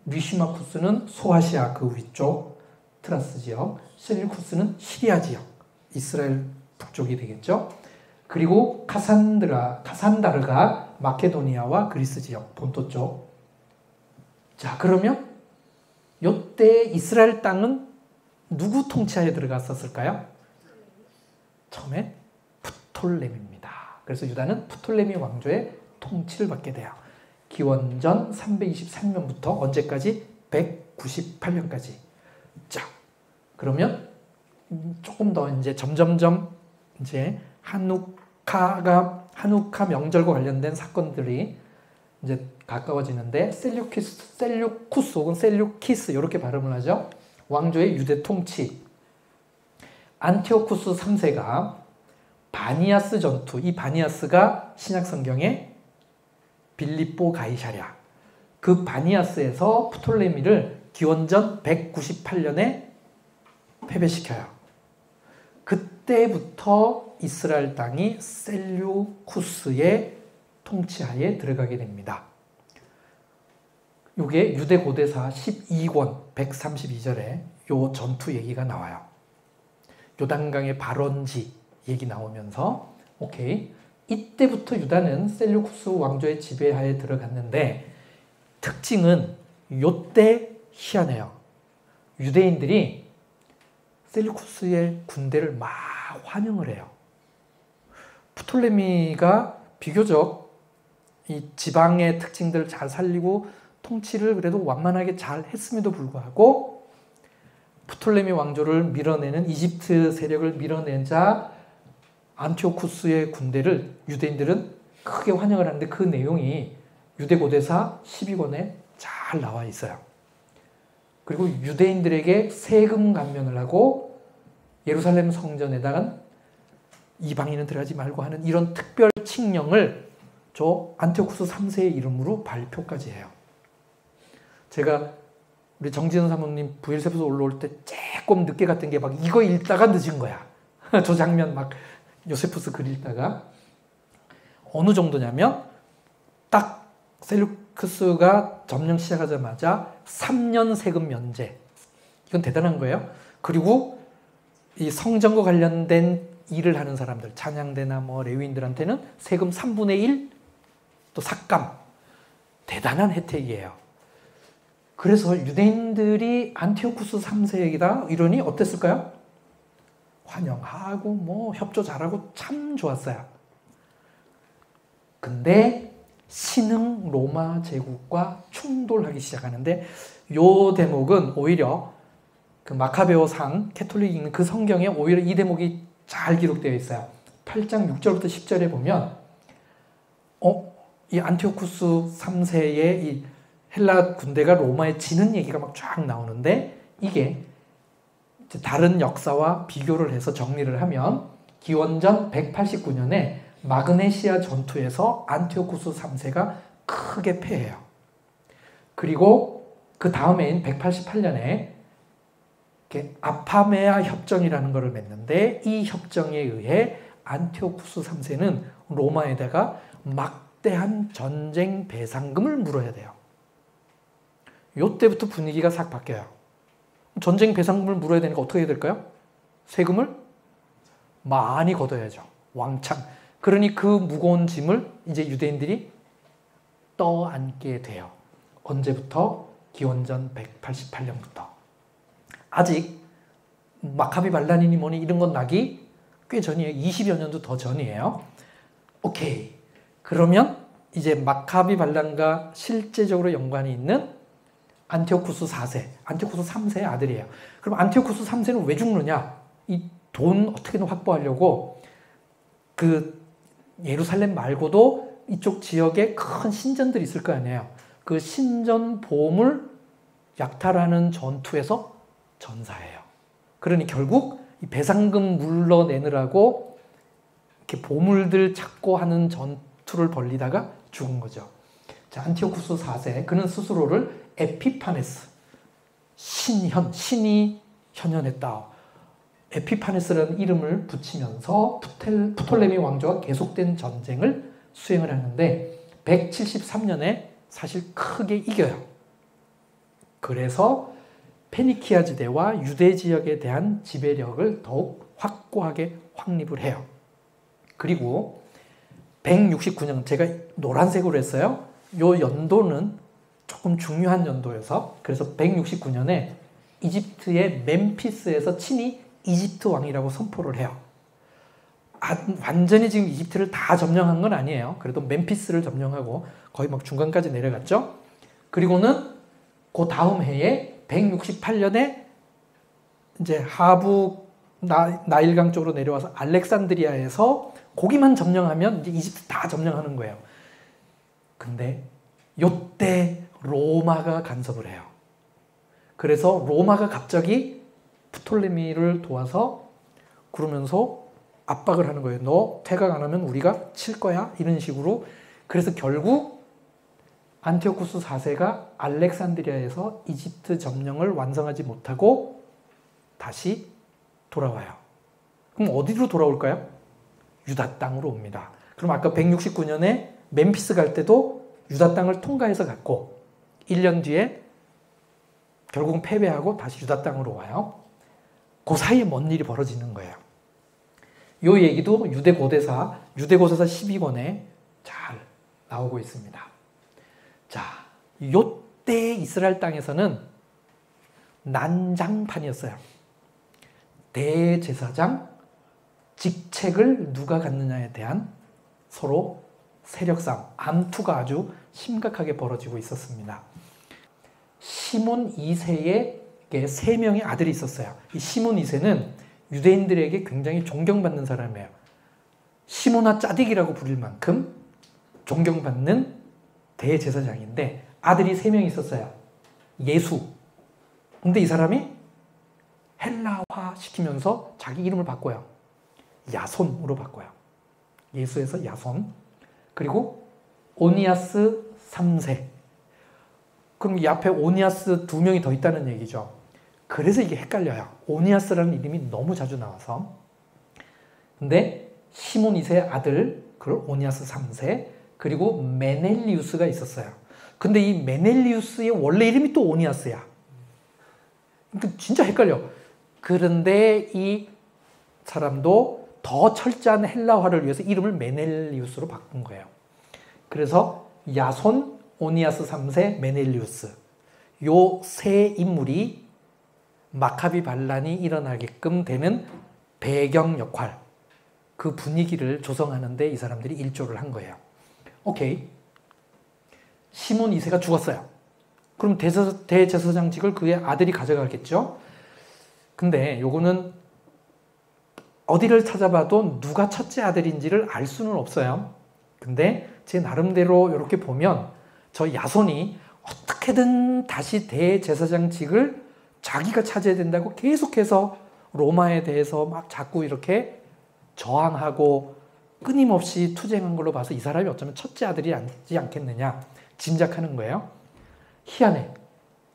리시마쿠스는 소아시아 그 위쪽, 파트라스 지역, 셀류쿠스는 시리아 지역, 이스라엘 북쪽이 되겠죠. 그리고 카산다르가 마케도니아와 그리스 지역, 본토 쪽. 자, 그러면 이때 이스라엘 땅은 누구 통치하에 들어갔었을까요? 처음에 프톨레미입니다. 그래서 유다는 프톨레미 왕조의 통치를 받게 돼요. 기원전 323년부터 언제까지? 198년까지. 자, 그러면 조금 더 이제 점점점 이제 한우카 명절과 관련된 사건들이 이제 가까워지는데 셀류쿠스 혹은 셀류키스 이렇게 발음을 하죠. 왕조의 유대 통치. 안티오쿠스 3세가 바니아스 전투, 이 바니아스가 신약 성경의 빌립보 가이사랴. 그 바니아스에서 프톨레미를 기원전 198년에 패배시켜요. 그때부터 이스라엘 땅이 셀류쿠스의 통치하에 들어가게 됩니다. 이게 유대 고대사 12권 132절에 요 전투 얘기가 나와요. 요단강의 발원지 얘기 나오면서 오케이, 이때부터 유다는 셀류쿠스 왕조의 지배하에 들어갔는데 특징은 요때 희한해요. 유대인들이 셀류쿠스의 군대를 막 환영을 해요. 프톨레미가 비교적 이 지방의 특징들을 잘 살리고 통치를 그래도 완만하게 잘 했음에도 불구하고 프톨레미 왕조를 밀어내는 이집트 세력을 밀어내자 안티오쿠스의 군대를 유대인들은 크게 환영을 하는데 그 내용이 유대고대사 12권에 잘 나와 있어요. 그리고 유대인들에게 세금 감면을 하고 예루살렘 성전에다가 이방인은 들어가지 말고 하는 이런 특별 칙령을 저 안티오쿠스 3세의 이름으로 발표까지 해요. 제가 우리 정진원 사모님 부엘세부에서 올라올 때 조금 늦게 갔던 게 막 이거 읽다가 늦은 거야. 저 장면 막 요세푸스 글 읽다가 어느 정도냐면 딱 셀류쿠스가 점령 시작하자마자 3년 세금 면제. 이건 대단한 거예요. 그리고 이 성전과 관련된 일을 하는 사람들, 찬양대나 뭐 레위인들한테는 세금 3분의 1, 또 삭감. 대단한 혜택이에요. 그래서 유대인들이 안티오쿠스 3세이다 이러니 어땠을까요? 환영하고 뭐 협조 잘하고 참 좋았어요. 근데 신흥 로마 제국과 충돌하기 시작하는데 요 대목은 오히려 그 마카베오상 캐톨릭 읽는 그 성경에 오히려 이 대목이 잘 기록되어 있어요. 8장 6절부터 10절에 보면 이 안티오쿠스 3세의 이 헬라 군대가 로마에 지는 얘기가 막 쫙 나오는데 이게 다른 역사와 비교를 해서 정리를 하면 기원전 189년에 마그네시아 전투에서 안티오쿠스 3세가 크게 패해요. 그리고 그 다음해인 188년에 아파메아 협정이라는 것을 맺는데 이 협정에 의해 안티오쿠스 3세는 로마에다가 막대한 전쟁 배상금을 물어야 돼요. 이때부터 분위기가 싹 바뀌어요. 전쟁 배상금을 물어야 되니까 어떻게 해야 될까요? 세금을 많이 걷어야죠. 왕창. 그러니 그 무거운 짐을 이제 유대인들이 떠안게 돼요. 언제부터? 기원전 188년부터. 아직 마카비 반란이니 뭐니 이런 건 나기 꽤 전이에요. 20여 년도 더 전이에요. 오케이. 그러면 이제 마카비 반란과 실제적으로 연관이 있는 안티오쿠스 4세, 안티오쿠스 3세의 아들이에요. 그럼 안티오쿠스 3세는 왜 죽느냐? 이 돈 어떻게든 확보하려고 그 예루살렘 말고도 이쪽 지역에 큰 신전들이 있을 거 아니에요. 그 신전 보물 약탈하는 전투에서 전사해요. 그러니 결국 이 배상금 물러내느라고 이렇게 보물들 찾고 하는 전투를 벌리다가 죽은 거죠. 자, 안티오쿠스 4세, 그는 스스로를 에피파네스, 신이 현현했다. 에피파네스라는 이름을 붙이면서 프톨레미 왕조와 계속된 전쟁을 수행을 하는데 173년에 사실 크게 이겨요. 그래서 페니키아 지대와 유대 지역에 대한 지배력을 더욱 확고하게 확립을 해요. 그리고 169년, 제가 노란색으로 했어요. 요 연도는 조금 중요한 연도여서, 그래서 169년에 이집트의 멤피스에서 친히 이집트 왕이라고 선포를 해요. 완전히 지금 이집트를 다 점령한 건 아니에요. 그래도 멤피스를 점령하고 거의 막 중간까지 내려갔죠. 그리고는 그 다음 해에 168년에 이제 하부 나일강 쪽으로 내려와서 알렉산드리아에서 거기만 점령하면 이제 이집트 다 점령하는 거예요. 근데 요때 로마가 간섭을 해요. 그래서 로마가 갑자기 프톨레미를 도와서 그러면서 압박을 하는 거예요. 너 퇴각 안 하면 우리가 칠 거야? 이런 식으로. 그래서 결국 안티오쿠스 4세가 알렉산드리아에서 이집트 점령을 완성하지 못하고 다시 돌아와요. 그럼 어디로 돌아올까요? 유다 땅으로 옵니다. 그럼 아까 169년에 멤피스 갈 때도 유다 땅을 통과해서 갔고 1년 뒤에 결국은 패배하고 다시 유다 땅으로 와요. 그 사이에 뭔 일이 벌어지는 거예요. 이 얘기도 유대고대사 12권에 잘 나오고 있습니다. 자, 요때 이스라엘 땅에서는 난장판이었어요. 대제사장 직책을 누가 갖느냐에 대한 서로 세력 싸움, 암투가 아주 심각하게 벌어지고 있었습니다. 시몬 2세에게 3명의 아들이 있었어요. 이 시몬 2세는 유대인들에게 굉장히 존경받는 사람이에요. 시몬아 짜딕이라고 부릴 만큼 존경받는 대제사장인데 아들이 3명 있었어요. 예수. 근데 이 사람이 헬라화 시키면서 자기 이름을 바꿔요. 야손으로 바꿔요. 예수에서 야손. 그리고 오니아스 3세. 그럼 이 앞에 오니아스 2명이 더 있다는 얘기죠. 그래서 이게 헷갈려요. 오니아스라는 이름이 너무 자주 나와서. 근데 시몬 2세 아들, 그걸 오니아스 3세, 그리고 메넬리우스가 있었어요. 근데 이 메넬리우스의 원래 이름이 또 오니아스야. 그러니까 진짜 헷갈려. 그런데 이 사람도 더 철저한 헬라화를 위해서 이름을 메넬리우스로 바꾼 거예요. 그래서 야손, 오니아스 3세, 메넬리우스. 요 세 인물이 마카비 반란이 일어나게끔 되는 배경 역할, 그 분위기를 조성하는데 이 사람들이 일조를 한 거예요. 오케이. 시몬 2세가 죽었어요. 그럼 대제사장직을 그의 아들이 가져가겠죠? 근데 요거는 어디를 찾아봐도 누가 첫째 아들인지를 알 수는 없어요. 근데 제 나름대로 이렇게 보면 저 야손이 어떻게든 다시 대제사장직을 자기가 차지해야 된다고 계속해서 로마에 대해서 막 자꾸 이렇게 저항하고 끊임없이 투쟁한 걸로 봐서 이 사람이 어쩌면 첫째 아들이 아니지 않겠느냐 짐작하는 거예요. 희한해.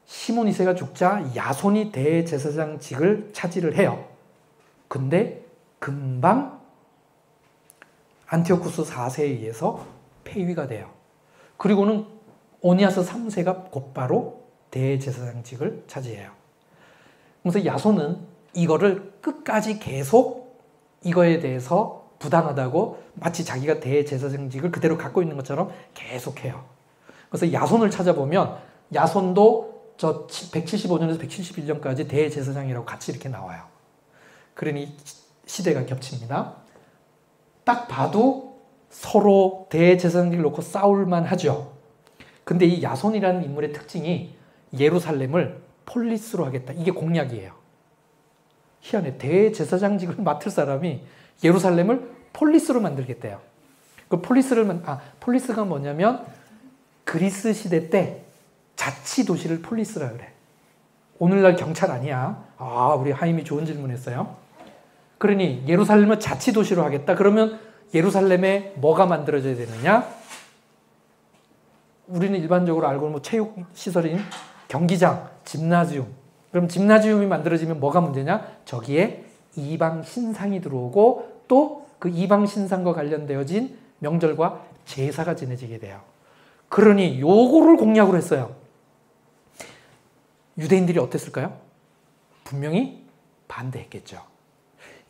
시몬 2세가 죽자 야손이 대제사장직을 차지를 해요. 근데 금방 안티오쿠스 4세에 의해서 폐위가 돼요. 그리고는 오니아스 3세가 곧바로 대제사장직을 차지해요. 그래서 야손은 이거를 끝까지 계속 이거에 대해서 부당하다고 마치 자기가 대제사장직을 그대로 갖고 있는 것처럼 계속해요. 그래서 야손을 찾아보면 야손도 저 175년에서 171년까지 대제사장이라고 같이 이렇게 나와요. 그러니 시대가 겹칩니다. 딱 봐도 서로 대제사장직을 놓고 싸울만 하죠. 근데 이 야손이라는 인물의 특징이 예루살렘을 폴리스로 하겠다. 이게 공약이에요. 희한해. 대제사장직을 맡을 사람이 예루살렘을 폴리스로 만들겠대요. 그 폴리스가 뭐냐면 그리스 시대 때 자치 도시를 폴리스라 그래. 오늘날 경찰 아니야. 우리 하임이 좋은 질문했어요. 그러니 예루살렘을 자치 도시로 하겠다. 그러면 예루살렘에 뭐가 만들어져야 되느냐? 우리는 일반적으로 알고 있는 체육 시설인 경기장, 짐나지움. 그럼 짐나지움이 만들어지면 뭐가 문제냐? 저기에 이방 신상이 들어오고 또 그 이방 신상과 관련되어진 명절과 제사가 지내지게 돼요. 그러니 요거를 공약으로 했어요. 유대인들이 어땠을까요? 분명히 반대했겠죠.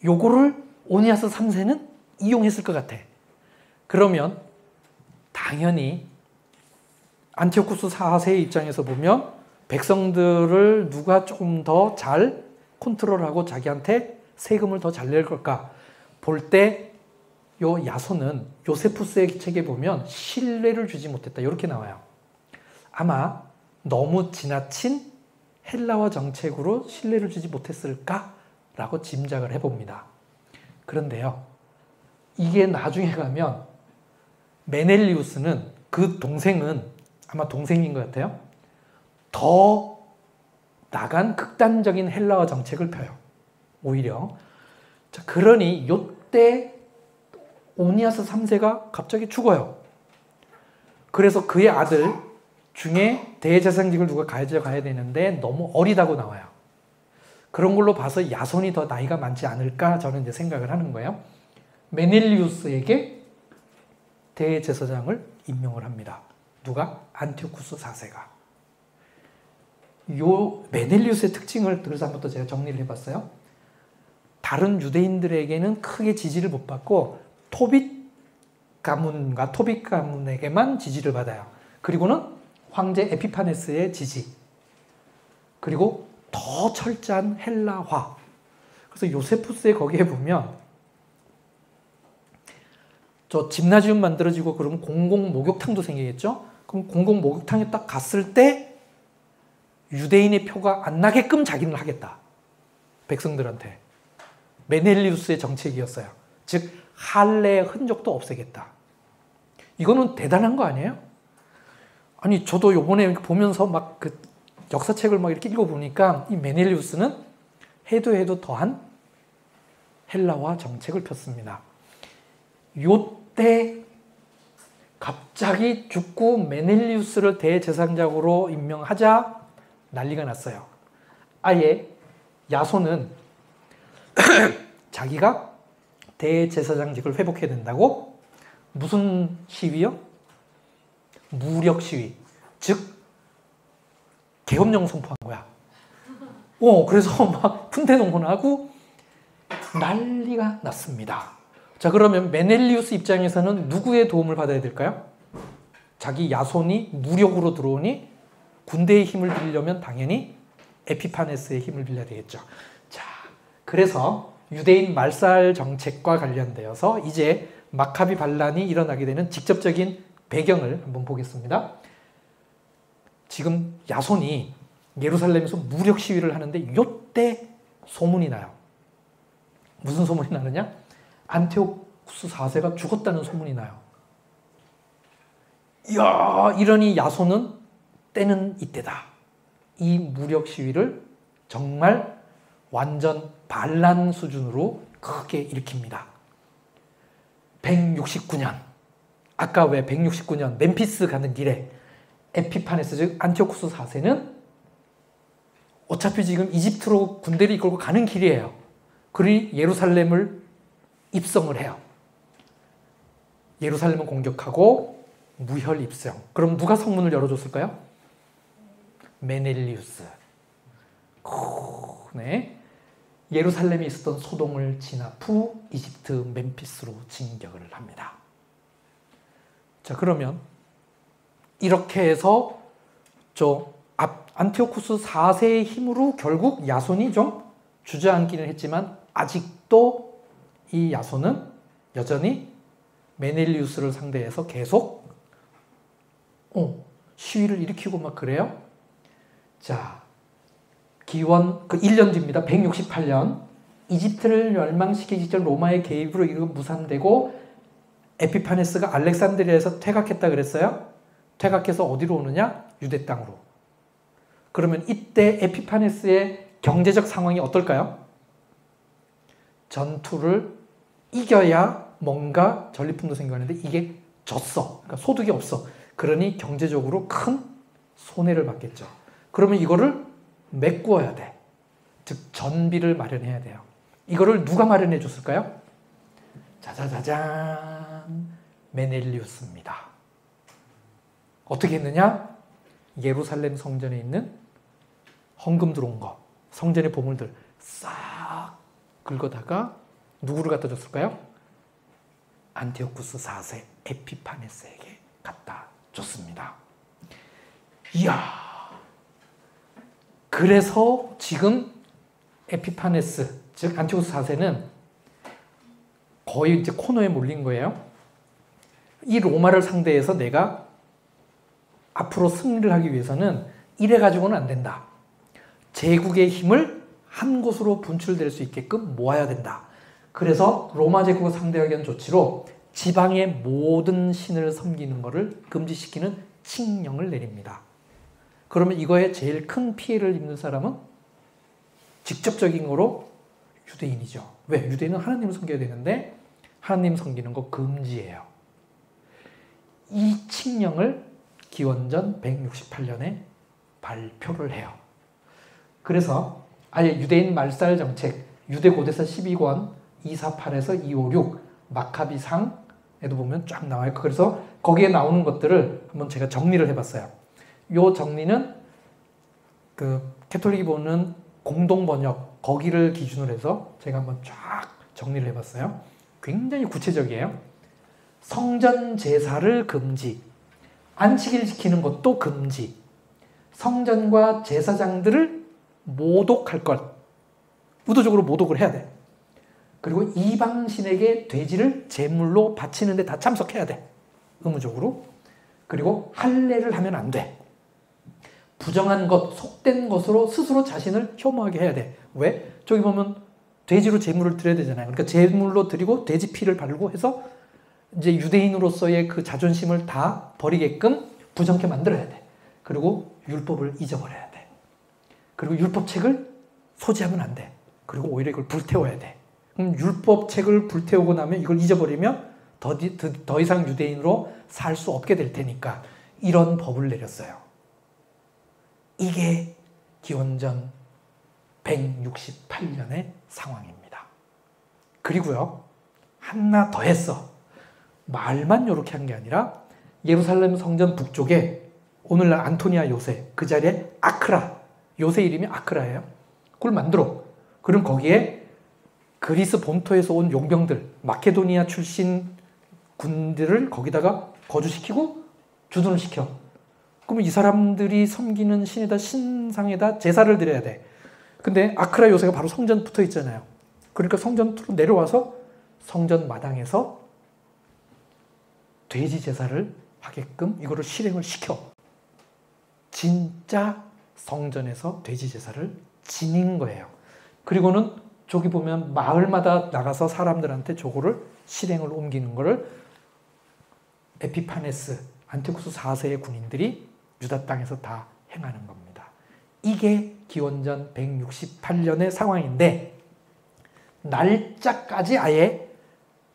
요거를 오니아스 3세는 이용했을 것 같아. 그러면 당연히 안티오쿠스 4세의 입장에서 보면 백성들을 누가 조금 더 잘 컨트롤하고 자기한테 세금을 더 잘 낼 걸까 볼 때 요 야손은 요세푸스의 책에 보면 신뢰를 주지 못했다 이렇게 나와요. 아마 너무 지나친 헬라화 정책으로 신뢰를 주지 못했을까라고 짐작을 해봅니다. 그런데요, 이게 나중에 가면 메넬리우스는 그 동생은 아마 동생인 것 같아요. 더 나간 극단적인 헬라화 정책을 펴요. 오히려. 자, 그러니 요때 오니아스 3세가 갑자기 죽어요. 그래서 그의 아들 중에 대제사장직을 누가 가져가야 되는데 너무 어리다고 나와요. 그런 걸로 봐서 야손이 더 나이가 많지 않을까 저는 이제 생각을 하는 거예요. 메넬리우스에게 대제사장을 임명을 합니다. 누가? 안티오쿠스 4세가. 요 메넬리우스의 특징을 그래서 한번 더 제가 정리를 해봤어요. 다른 유대인들에게는 크게 지지를 못 받고 토빗 가문과 토빗 가문에게만 지지를 받아요. 그리고는 황제 에피파네스의 지지. 그리고 더 철저한 헬라화. 그래서 요세푸스의 거기에 보면 저 짐나지움 만들어지고 그러면 공공 목욕탕도 생기겠죠? 그럼 공공 목욕탕에 딱 갔을 때 유대인의 표가 안 나게끔 자기는 하겠다. 백성들한테. 메넬리우스의 정책이었어요. 즉 할례의 흔적도 없애겠다. 이거는 대단한 거 아니에요? 아니 저도 요번에 보면서 막 그 역사책을 막 이렇게 읽어보니까 이 메넬리우스는 해도 더한 헬라화 정책을 폈습니다. 요때 갑자기 죽고 메넬리우스를 대제사장으로 임명하자 난리가 났어요. 아예 야손은 자기가 대제사장직을 회복해야 된다고 무슨 시위요? 무력 시위. 즉 계엄령 선포한 거야. 그래서 막 분대농원하고 난리가 났습니다. 자, 그러면 메넬리우스 입장에서는 누구의 도움을 받아야 될까요? 자기 야손이 무력으로 들어오니 군대의 힘을 빌려면 당연히 에피파네스의 힘을 빌려야 되겠죠. 자, 그래서 유대인 말살 정책과 관련되어서 이제 마카비 반란이 일어나게 되는 직접적인 배경을 한번 보겠습니다. 지금 야손이 예루살렘에서 무력 시위를 하는데 요때 소문이 나요. 무슨 소문이 나느냐? 안티오쿠스 4세가 죽었다는 소문이 나요. 이야, 이러니 야손은 때는 이때다. 이 무력 시위를 정말 완전 반란 수준으로 크게 일으킵니다. 169년, 아까 왜 169년 멤피스 가는 길에 에피파네스 즉 안티오쿠스 4세는 어차피 지금 이집트로 군대를 이끌고 가는 길이에요. 그리 예루살렘을 입성을 해요. 예루살렘을 공격하고 무혈 입성. 그럼 누가 성문을 열어줬을까요? 메넬리우스. 네. 예루살렘에 있었던 소동을 진압 후 이집트 멤피스로 진격을 합니다. 자, 그러면 이렇게 해서 안티오쿠스 4세의 힘으로 결국 야손이 좀 주저앉기는 했지만 아직도 이 야손은 여전히 메넬리우스를 상대해서 계속 시위를 일으키고 막 그래요. 자, 기원 그 1년 뒤입니다. 168년 이집트를 멸망시키기 직전 로마의 개입으로 이거 무산되고 에피파네스가 알렉산드리아에서 퇴각했다 그랬어요. 퇴각해서 어디로 오느냐? 유대 땅으로. 그러면 이때 에피파네스의 경제적 상황이 어떨까요? 전투를 이겨야 뭔가 전리품도 생겨나는데 이게 졌어. 그러니까 소득이 없어. 그러니 경제적으로 큰 손해를 받겠죠. 그러면 이거를 메꾸어야 돼. 즉 전비를 마련해야 돼요. 이거를 누가 마련해 줬을까요? 짜자자잔, 메넬리우스입니다. 어떻게 했느냐? 예루살렘 성전에 있는 헌금 들어온 거 성전의 보물들 싹 긁어다가 누구를 갖다 줬을까요? 안티오쿠스 4세 에피파네스에게 갖다 줬습니다. 이야, 그래서 지금 에피파네스, 즉 안티오쿠스 4세는 거의 이제 코너에 몰린 거예요. 이 로마를 상대해서 내가 앞으로 승리를 하기 위해서는 이래 가지고는 안 된다. 제국의 힘을 한 곳으로 분출될 수 있게끔 모아야 된다. 그래서 로마 제국을 상대하기 위한 조치로 지방의 모든 신을 섬기는 것을 금지시키는 칙령을 내립니다. 그러면 이거에 제일 큰 피해를 입는 사람은 직접적인 거로 유대인이죠. 왜? 유대인은 하나님을 섬겨야 되는데 하나님 섬기는 거 금지예요. 이 칙령을 기원전 168년에 발표를 해요. 그래서 아예 유대인 말살 정책, 유대 고대사 12권 248에서 256 마카비상에도 보면 쫙 나와요. 그래서 거기에 나오는 것들을 한번 제가 정리를 해봤어요. 요 정리는 그 캐톨릭이 보는 공동 번역 거기를 기준으로 해서 제가 한번 쫙 정리를 해봤어요. 굉장히 구체적이에요. 성전 제사를 금지, 안식일 지키는 것도 금지, 성전과 제사장들을 모독할 것, 의도적으로 모독을 해야 돼. 그리고 이방신에게 돼지를 제물로 바치는 데 다 참석해야 돼. 의무적으로. 그리고 할례를 하면 안 돼. 부정한 것, 속된 것으로 스스로 자신을 혐오하게 해야 돼. 왜? 저기 보면 돼지로 제물을 드려야 되잖아요. 그러니까 제물로 드리고 돼지 피를 바르고 해서 이제 유대인으로서의 그 자존심을 다 버리게끔 부정케 만들어야 돼. 그리고 율법을 잊어버려야 돼. 그리고 율법책을 소지하면 안 돼. 그리고 오히려 이걸 불태워야 돼. 그럼 율법책을 불태우고 나면 이걸 잊어버리면 더 이상 유대인으로 살 수 없게 될 테니까 이런 법을 내렸어요. 이게 기원전 168년의 상황입니다. 그리고요, 하나 더 했어. 말만 이렇게 한 게 아니라 예루살렘 성전 북쪽에 오늘날 안토니아 요새, 그 자리에 아크라, 요새 이름이 아크라예요. 그걸 만들어. 그럼 거기에 그리스 본토에서 온 용병들, 마케도니아 출신 군들을 거기다가 거주시키고 주둔을 시켜. 그러면 이 사람들이 섬기는 신에다, 신상에다 제사를 드려야 돼. 근데 아크라 요새가 바로 성전 붙어 있잖아요. 그러니까 성전으로 내려와서 성전 마당에서 돼지 제사를 하게끔 이거를 실행을 시켜. 진짜 성전에서 돼지 제사를 지닌 거예요. 그리고는 저기 보면 마을마다 나가서 사람들한테 저거를 실행을 옮기는 거를 에피파네스, 안티오쿠스 4세의 군인들이 유다 땅에서 다 행하는 겁니다. 이게 기원전 168년의 상황인데 날짜까지 아예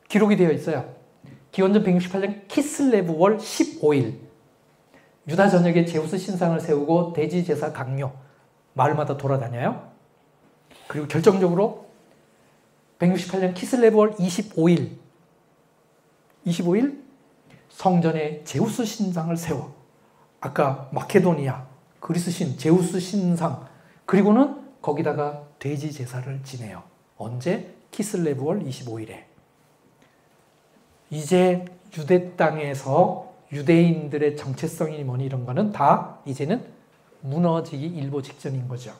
기록이 되어 있어요. 기원전 168년 키슬레브월 15일 유다 전역에 제우스 신상을 세우고 돼지 제사 강요, 마을마다 돌아다녀요. 그리고 결정적으로 168년 키슬레브월 25일 성전에 제우스 신상을 세워. 아까 마케도니아 그리스 신 제우스 신상, 그리고는 거기다가 돼지 제사를 지내요. 언제? 키슬레브월 25일에. 이제 유대 땅에서 유대인들의 정체성이 뭐니 이런 거는 다 이제는 무너지기 일보 직전인 거죠.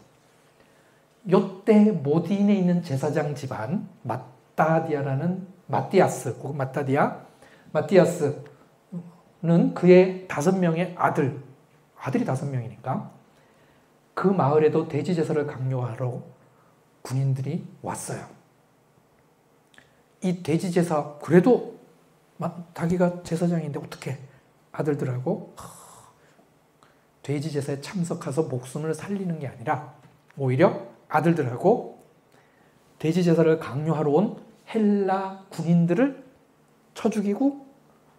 요때 모딘에 있는 제사장 집안 마띠아스는 그의 5명의 아들이 5명이니까 그 마을에도 돼지 제사를 강요하러 군인들이 왔어요. 이 돼지 제사, 그래도 자기가 제사장인데 어떻게 아들들하고 돼지 제사에 참석해서 목숨을 살리는 게 아니라 오히려 아들들하고 돼지 제사를 강요하러 온 헬라 군인들을 쳐 죽이고,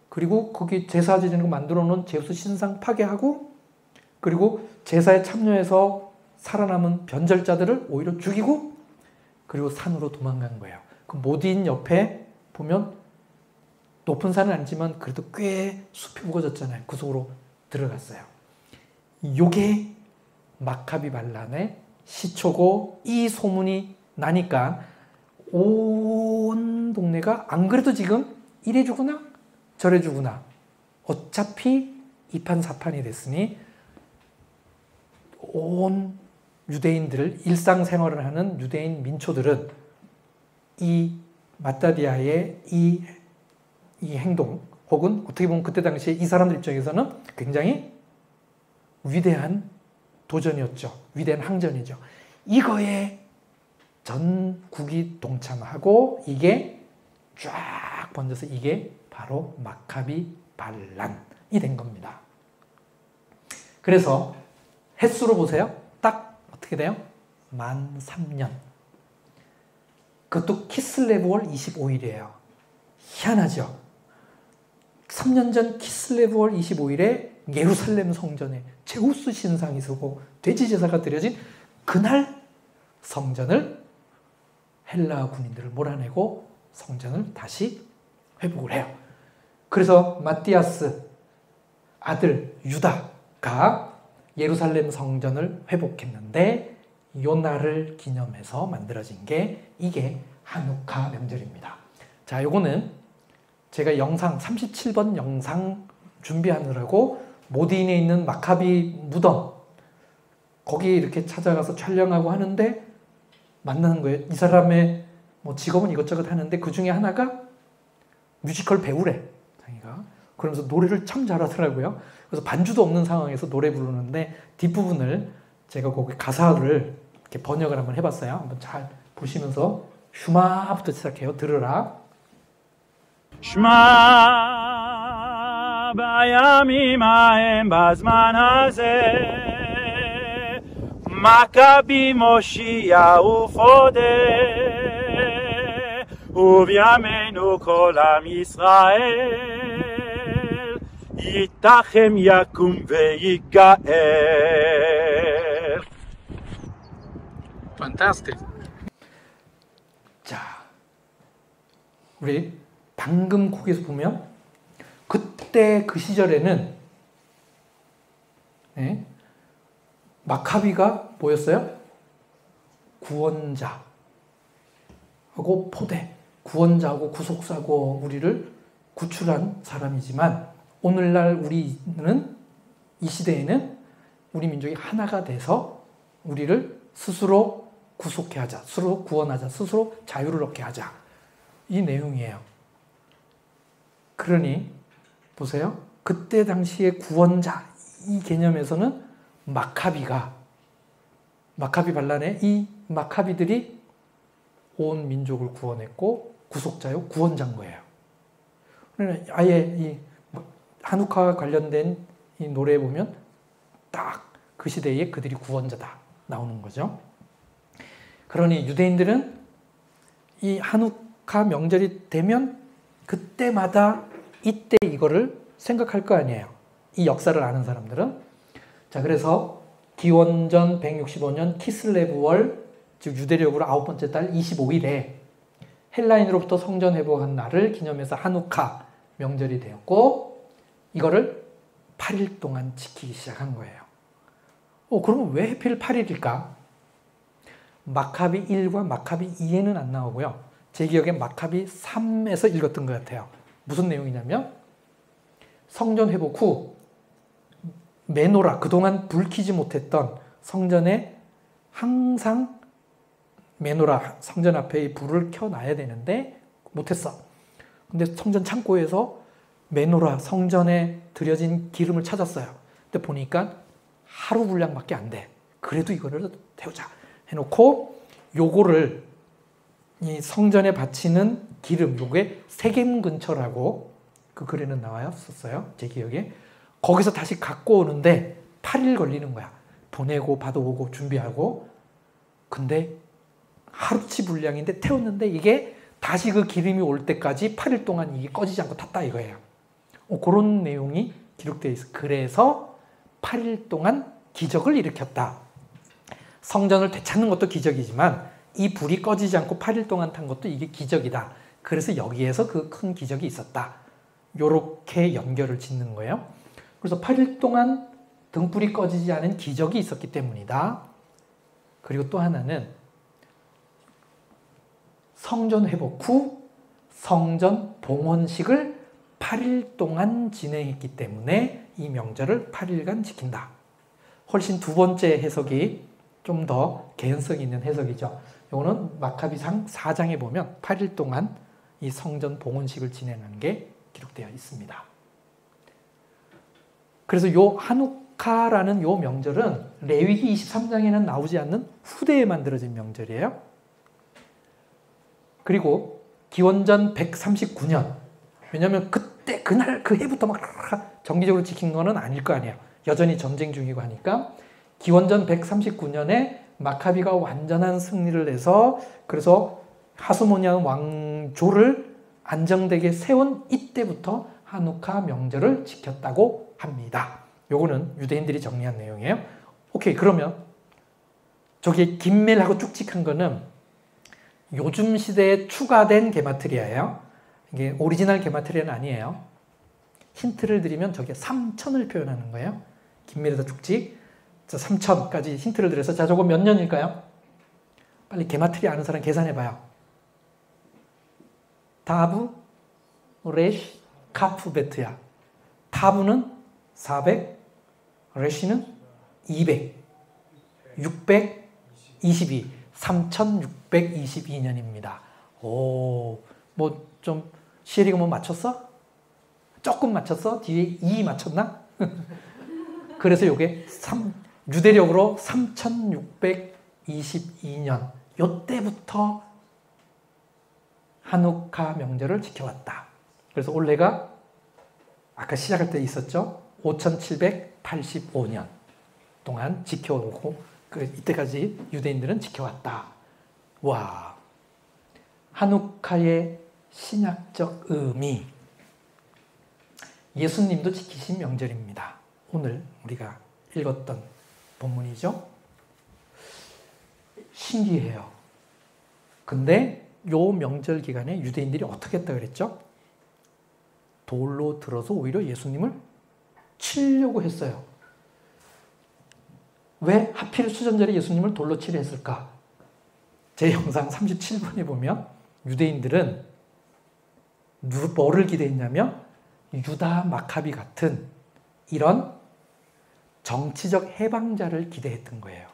그리고 거기 제사 지내는 거 만들어 놓은 제우스 신상 파괴하고, 그리고 제사에 참여해서 살아남은 변절자들을 오히려 죽이고, 그리고 산으로 도망간 거예요. 그 모딘 옆에 보면 높은 산은 아니지만 그래도 꽤 숲이 우거졌잖아요. 그 속으로 들어갔어요. 요게 마카비 반란의 시초고 이 소문이 나니까 온 동네가 안 그래도 지금 이래 주구나 저래 주구나 어차피 이판사판이 됐으니 온 유대인들 일상생활을 하는 유대인 민초들은 이 마따디아의 이 행동 혹은 어떻게 보면 그때 당시에 이 사람들 입장에서는 굉장히 위대한 도전이었죠. 위대한 항전이죠. 이거에 전국이 동참하고 이게 쫙 번져서 이게 바로 마카비 반란이 된 겁니다. 그래서 횟수로 보세요. 딱 어떻게 돼요? 만 3년. 그것도 키슬레브월 25일이에요. 희한하죠? 3년 전 키슬레브월 25일에 예루살렘 성전에 제우스 신상이 서고 돼지 제사가 드려진 그날 성전을 헬라 군인들을 몰아내고 성전을 다시 회복을 해요. 그래서 마띠아스 아들 유다가 예루살렘 성전을 회복했는데 이 날을 기념해서 만들어진 게 이게 하누카 명절입니다. 자, 요거는 제가 영상 37번 영상 준비하느라고 모딘에 있는 마카비 무덤 거기 이렇게 찾아가서 촬영하고 하는데 만나는 거예요. 이 사람의 뭐 직업은 이것저것 하는데 그 중에 하나가 뮤지컬 배우래. 자기가. 그러면서 노래를 참 잘하더라고요. 그래서 반주도 없는 상황에서 노래 부르는데 뒷부분을 제가 거기 가사를 이렇게 번역을 한번 해봤어요. 한번 잘 보시면서 슈마부터 시작해요. 들으라. שמע בימים ההם בזמן הזה מכבי מושיע ופודה ובימינו כל עם ישראל יתחם יקום ויגאל. Fantastic. 자, 우리 방금 거기서 보면 그때 그 시절에는 마카비가 뭐였어요? 구원자하고 포대, 구원자하고 구속사고 우리를 구출한 사람이지만 오늘날 우리는 이 시대에는 우리 민족이 하나가 돼서 우리를 스스로 구속해 하자, 스스로 구원하자, 스스로 자유를 얻게 하자. 이 내용이에요. 그러니 보세요. 그때 당시의 구원자 이 개념에서는 마카비 반란에 이 마카비들이 온 민족을 구원했고 구속자요 구원자인 거예요. 아예 이 하누카와 관련된 이 노래에 보면 딱 그 시대에 그들이 구원자다 나오는 거죠. 그러니 유대인들은 이 하누카 명절이 되면 그때마다 이때 이거를 생각할 거 아니에요. 이 역사를 아는 사람들은. 자, 그래서 기원전 165년 키슬레브월, 즉 유대력으로 9번째 달 25일에 헬라인으로부터 성전 회복한 날을 기념해서 하누카 명절이 되었고 이거를 8일 동안 지키기 시작한 거예요. 그러면 왜 하필 8일일까? 마카비 1과 마카비 2에는 안 나오고요. 제 기억에 마카비 3에서 읽었던 것 같아요. 무슨 내용이냐면 성전 회복 후 메노라, 그동안 불 켜지 못했던 성전에 항상 메노라, 성전 앞에 불을 켜놔야 되는데 못했어. 근데 성전 창고에서 메노라, 성전에 들여진 기름을 찾았어요. 근데 보니까 하루 분량밖에 안 돼. 그래도 이거를 태우자 해놓고 요거를 이 성전에 바치는 기름, 요게 세겜근처라고 그 글에는 나왔었어요. 제 기억에. 거기서 다시 갖고 오는데 8일 걸리는 거야. 보내고 받아오고 준비하고. 근데 하루치 분량인데 태웠는데 이게 다시 그 기름이 올 때까지 8일 동안 이게 꺼지지 않고 탔다 이거예요. 그런 내용이 기록되어 있어요. 그래서 8일 동안 기적을 일으켰다. 성전을 되찾는 것도 기적이지만 이 불이 꺼지지 않고 8일 동안 탄 것도 이게 기적이다. 그래서 여기에서 그 큰 기적이 있었다. 요렇게 연결을 짓는 거예요. 그래서 8일 동안 등불이 꺼지지 않은 기적이 있었기 때문이다. 그리고 또 하나는 성전 회복 후 성전 봉헌식을 8일 동안 진행했기 때문에 이 명절을 8일간 지킨다. 훨씬 두 번째 해석이 좀 더 개연성 있는 해석이죠. 이거는 마카비상 4장에 보면 8일 동안 이 성전 봉헌식을 진행한 게 기록되어 있습니다. 그래서 요 하누카라는 요 명절은 레위기 23장에는 나오지 않는 후대에 만들어진 명절이에요. 그리고 기원전 139년, 왜냐하면 그때 그날 그 해부터 막 정기적으로 지킨 거는 아닐 거 아니에요. 여전히 전쟁 중이고 하니까 기원전 139년에 마카비가 완전한 승리를 해서 그래서 하스모니안 왕조를 안정되게 세운 이때부터 하누카 명절을 지켰다고 합니다. 요거는 유대인들이 정리한 내용이에요. 오케이, 그러면 저기 김멜하고 쭉직한 거는 요즘 시대에 추가된 게마트리아예요. 이게 오리지널 게마트리아는 아니에요. 힌트를 드리면 저게 3천을 표현하는 거예요. 김멜에다 쭉직. 자, 3천까지 힌트를 드려서 자, 저거 몇 년일까요? 빨리 게마트리아 아는 사람 계산해봐요. 다부, 레시, 카프, 베트야. 다부는 400, 레시는 200, 622, 3622년입니다. 오, 뭐 좀 시에리가 뭐 맞췄어? 조금 맞췄어? 뒤에 2 맞췄나? 그래서 요게 유대력으로 3622년 요때부터 하누카 명절을 지켜왔다. 그래서 올해가 아까 시작할 때 있었죠. 5785년 동안 지켜오고 이때까지 유대인들은 지켜왔다. 와, 하누카의 신약적 의미. 예수님도 지키신 명절입니다. 오늘 우리가 읽었던 본문이죠. 신기해요. 근데 요 명절 기간에 유대인들이 어떻게 했다 그랬죠? 돌로 들어서 오히려 예수님을 치려고 했어요. 왜 하필 수전절에 예수님을 돌로 치려 했을까? 제 영상 37번에 보면 유대인들은 뭐를 기대했냐면 유다 마카비 같은 이런 정치적 해방자를 기대했던 거예요.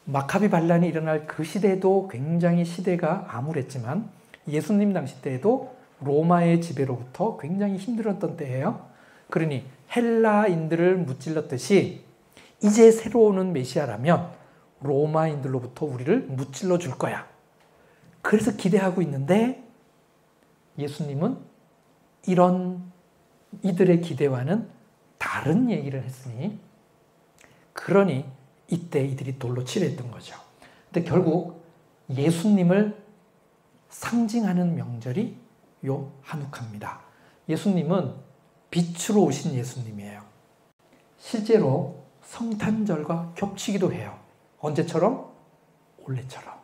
마카비 반란이 일어날 그 시대도 굉장히 시대가 암울했지만 예수님 당시 때에도 로마의 지배로부터 굉장히 힘들었던 때예요. 그러니 헬라인들을 무찔렀듯이 이제 새로 오는 메시아라면 로마인들로부터 우리를 무찔러 줄 거야. 그래서 기대하고 있는데 예수님은 이런 이들의 기대와는 다른 얘기를 했으니 그러니 이때 이들이 돌로 치려했던 거죠. 근데 결국 예수님을 상징하는 명절이 요 하누카입니다. 예수님은 빛으로 오신 예수님이에요. 실제로 성탄절과 겹치기도 해요. 언제처럼? 올해처럼.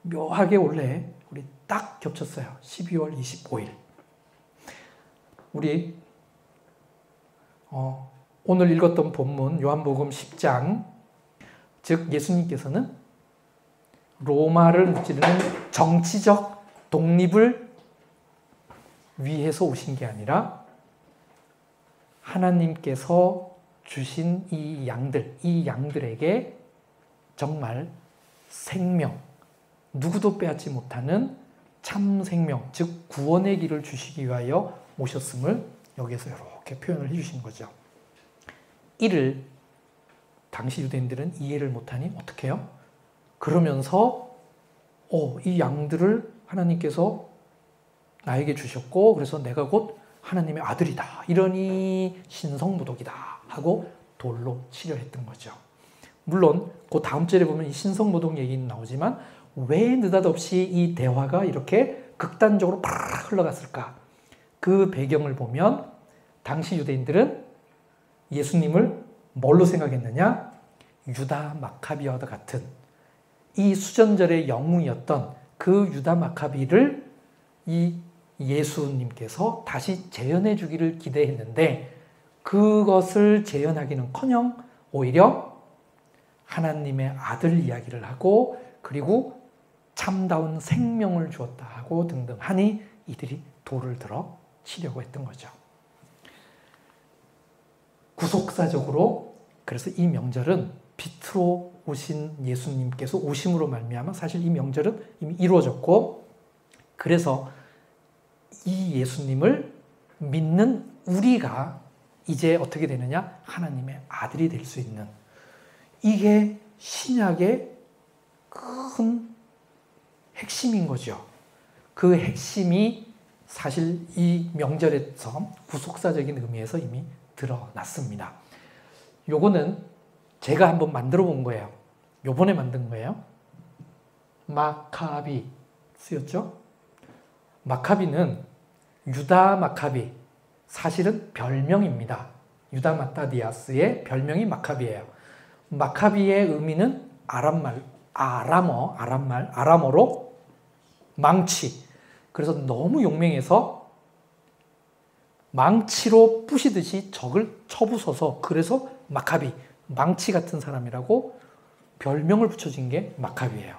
묘하게 올해 우리 딱 겹쳤어요. 12월 25일. 우리 오늘 읽었던 본문 요한복음 10장, 즉 예수님께서는 로마를 무찌르는 정치적 독립을 위해서 오신 게 아니라 하나님께서 주신 이 양들에게 정말 생명, 누구도 빼앗지 못하는 참 생명, 즉 구원의 길을 주시기 위하여 오셨음을 여기에서 이렇게 표현을 해주신 거죠. 이를 당시 유대인들은 이해를 못하니 어떻게 해요? 그러면서 이 양들을 하나님께서 나에게 주셨고 그래서 내가 곧 하나님의 아들이다. 이러니 신성모독이다 하고 돌로 치려 했던 거죠. 물론 그 다음 절에 보면 이 신성모독 얘기는 나오지만 왜 느닷없이 이 대화가 이렇게 극단적으로 팍 흘러갔을까? 그 배경을 보면 당시 유대인들은 예수님을 뭘로 생각했느냐? 유다 마카비와 같은 이 수전절의 영웅이었던 그 유다 마카비를 이 예수님께서 다시 재현해 주기를 기대했는데 그것을 재현하기는커녕 오히려 하나님의 아들 이야기를 하고 그리고 참다운 생명을 주었다 하고 등등 하니 이들이 돌을 들어 치려고 했던 거죠. 구속사적으로 그래서 이 명절은 빛으로 오신 예수님께서 오심으로 말미암아 사실 이 명절은 이미 이루어졌고 그래서 이 예수님을 믿는 우리가 이제 어떻게 되느냐? 하나님의 아들이 될 수 있는 이게 신약의 큰 핵심인 거죠. 그 핵심이 사실 이 명절에서 구속사적인 의미에서 이미 드러났습니다. 요거는 제가 한번 만들어 본 거예요. 요번에 만든 거예요. 마카비 쓰였죠? 마카비는 유다 마카비, 사실은 별명입니다. 유다 마타디아스의 별명이 마카비예요. 마카비의 의미는 아람어로 망치. 그래서 너무 용맹해서 망치로 부시듯이 적을 쳐부숴서 그래서 마카비, 망치 같은 사람이라고 별명을 붙여진 게 마카비예요.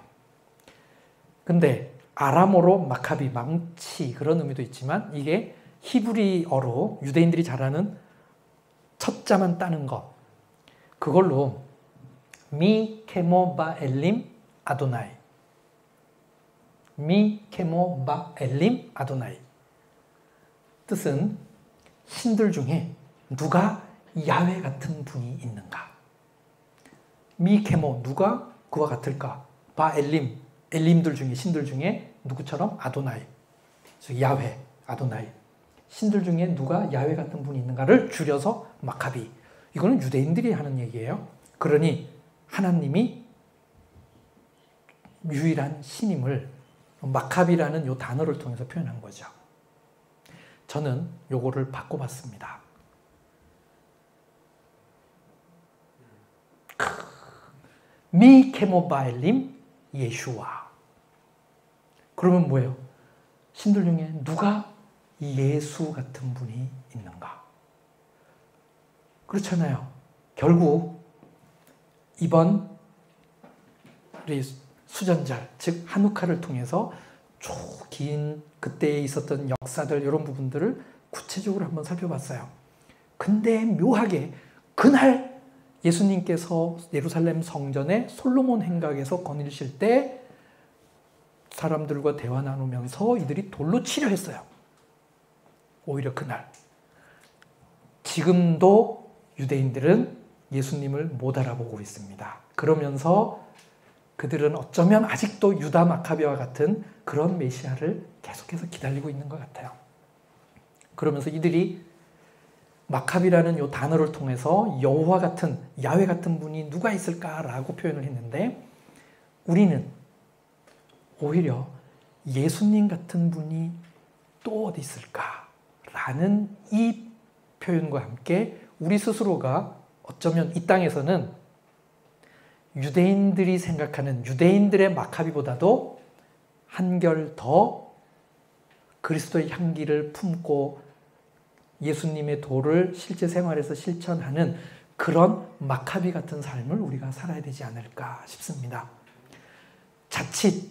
근데 아람어로 마카비, 망치 그런 의미도 있지만 이게 히브리어로 유대인들이 잘 아는 첫 자만 따는 거 그걸로 미 케모 바 엘림 아도나이 미 케모 바 엘림 아도나이 뜻은 신들 중에 누가 야훼 같은 분이 있는가? 미 케모 누가 그와 같을까? 바 엘림 엘림들 중에 신들 중에 누구처럼 아도나이 즉 야훼 아도나이 신들 중에 누가 야훼 같은 분이 있는가를 줄여서 마카비. 이거는 유대인들이 하는 얘기예요. 그러니 하나님이 유일한 신임을 마카비라는 요 단어를 통해서 표현한 거죠. 저는 요거를 바꿔봤습니다. 미 케모바엘림 예슈와. 그러면 뭐예요? 신들 중에 누가 예수 같은 분이 있는가? 그렇잖아요. 결국 이번 우리 수전절, 즉 한우카를 통해서 긴 그때에 있었던 역사들 이런 부분들을 구체적으로 한번 살펴봤어요. 근데 묘하게 그날 예수님께서 예루살렘 성전에 솔로몬 행각에서 거닐실 때 사람들과 대화 나누면서 이들이 돌로 치려 했어요. 오히려 그날. 지금도 유대인들은 예수님을 못 알아보고 있습니다. 그러면서 그들은 어쩌면 아직도 유다 마카비와 같은 그런 메시아를 계속해서 기다리고 있는 것 같아요. 그러면서 이들이 마카비라는 이 단어를 통해서 여호와 같은 야훼 같은 분이 누가 있을까라고 표현을 했는데 우리는 오히려 예수님 같은 분이 또 어디 있을까라는 이 표현과 함께 우리 스스로가 어쩌면 이 땅에서는 유대인들이 생각하는 유대인들의 마카비보다도 한결 더 그리스도의 향기를 품고 예수님의 도를 실제 생활에서 실천하는 그런 마카비 같은 삶을 우리가 살아야 되지 않을까 싶습니다. 자칫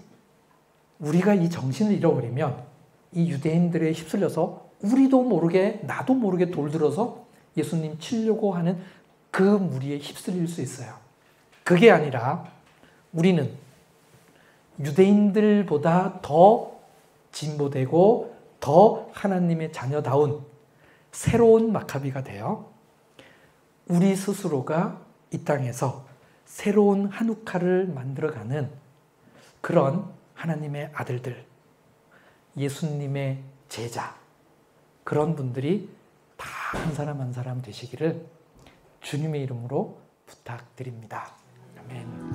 우리가 이 정신을 잃어버리면 이 유대인들에 휩쓸려서 우리도 모르게 나도 모르게 돌들어서 예수님 치려고 하는 그 무리에 휩쓸릴 수 있어요. 그게 아니라 우리는 유대인들보다 더 진보되고 더 하나님의 자녀다운 새로운 마카비가 되어 우리 스스로가 이 땅에서 새로운 한우카를 만들어가는 그런 하나님의 아들들, 예수님의 제자, 그런 분들이 다 한 사람 한 사람 되시기를 주님의 이름으로 부탁드립니다. 아멘.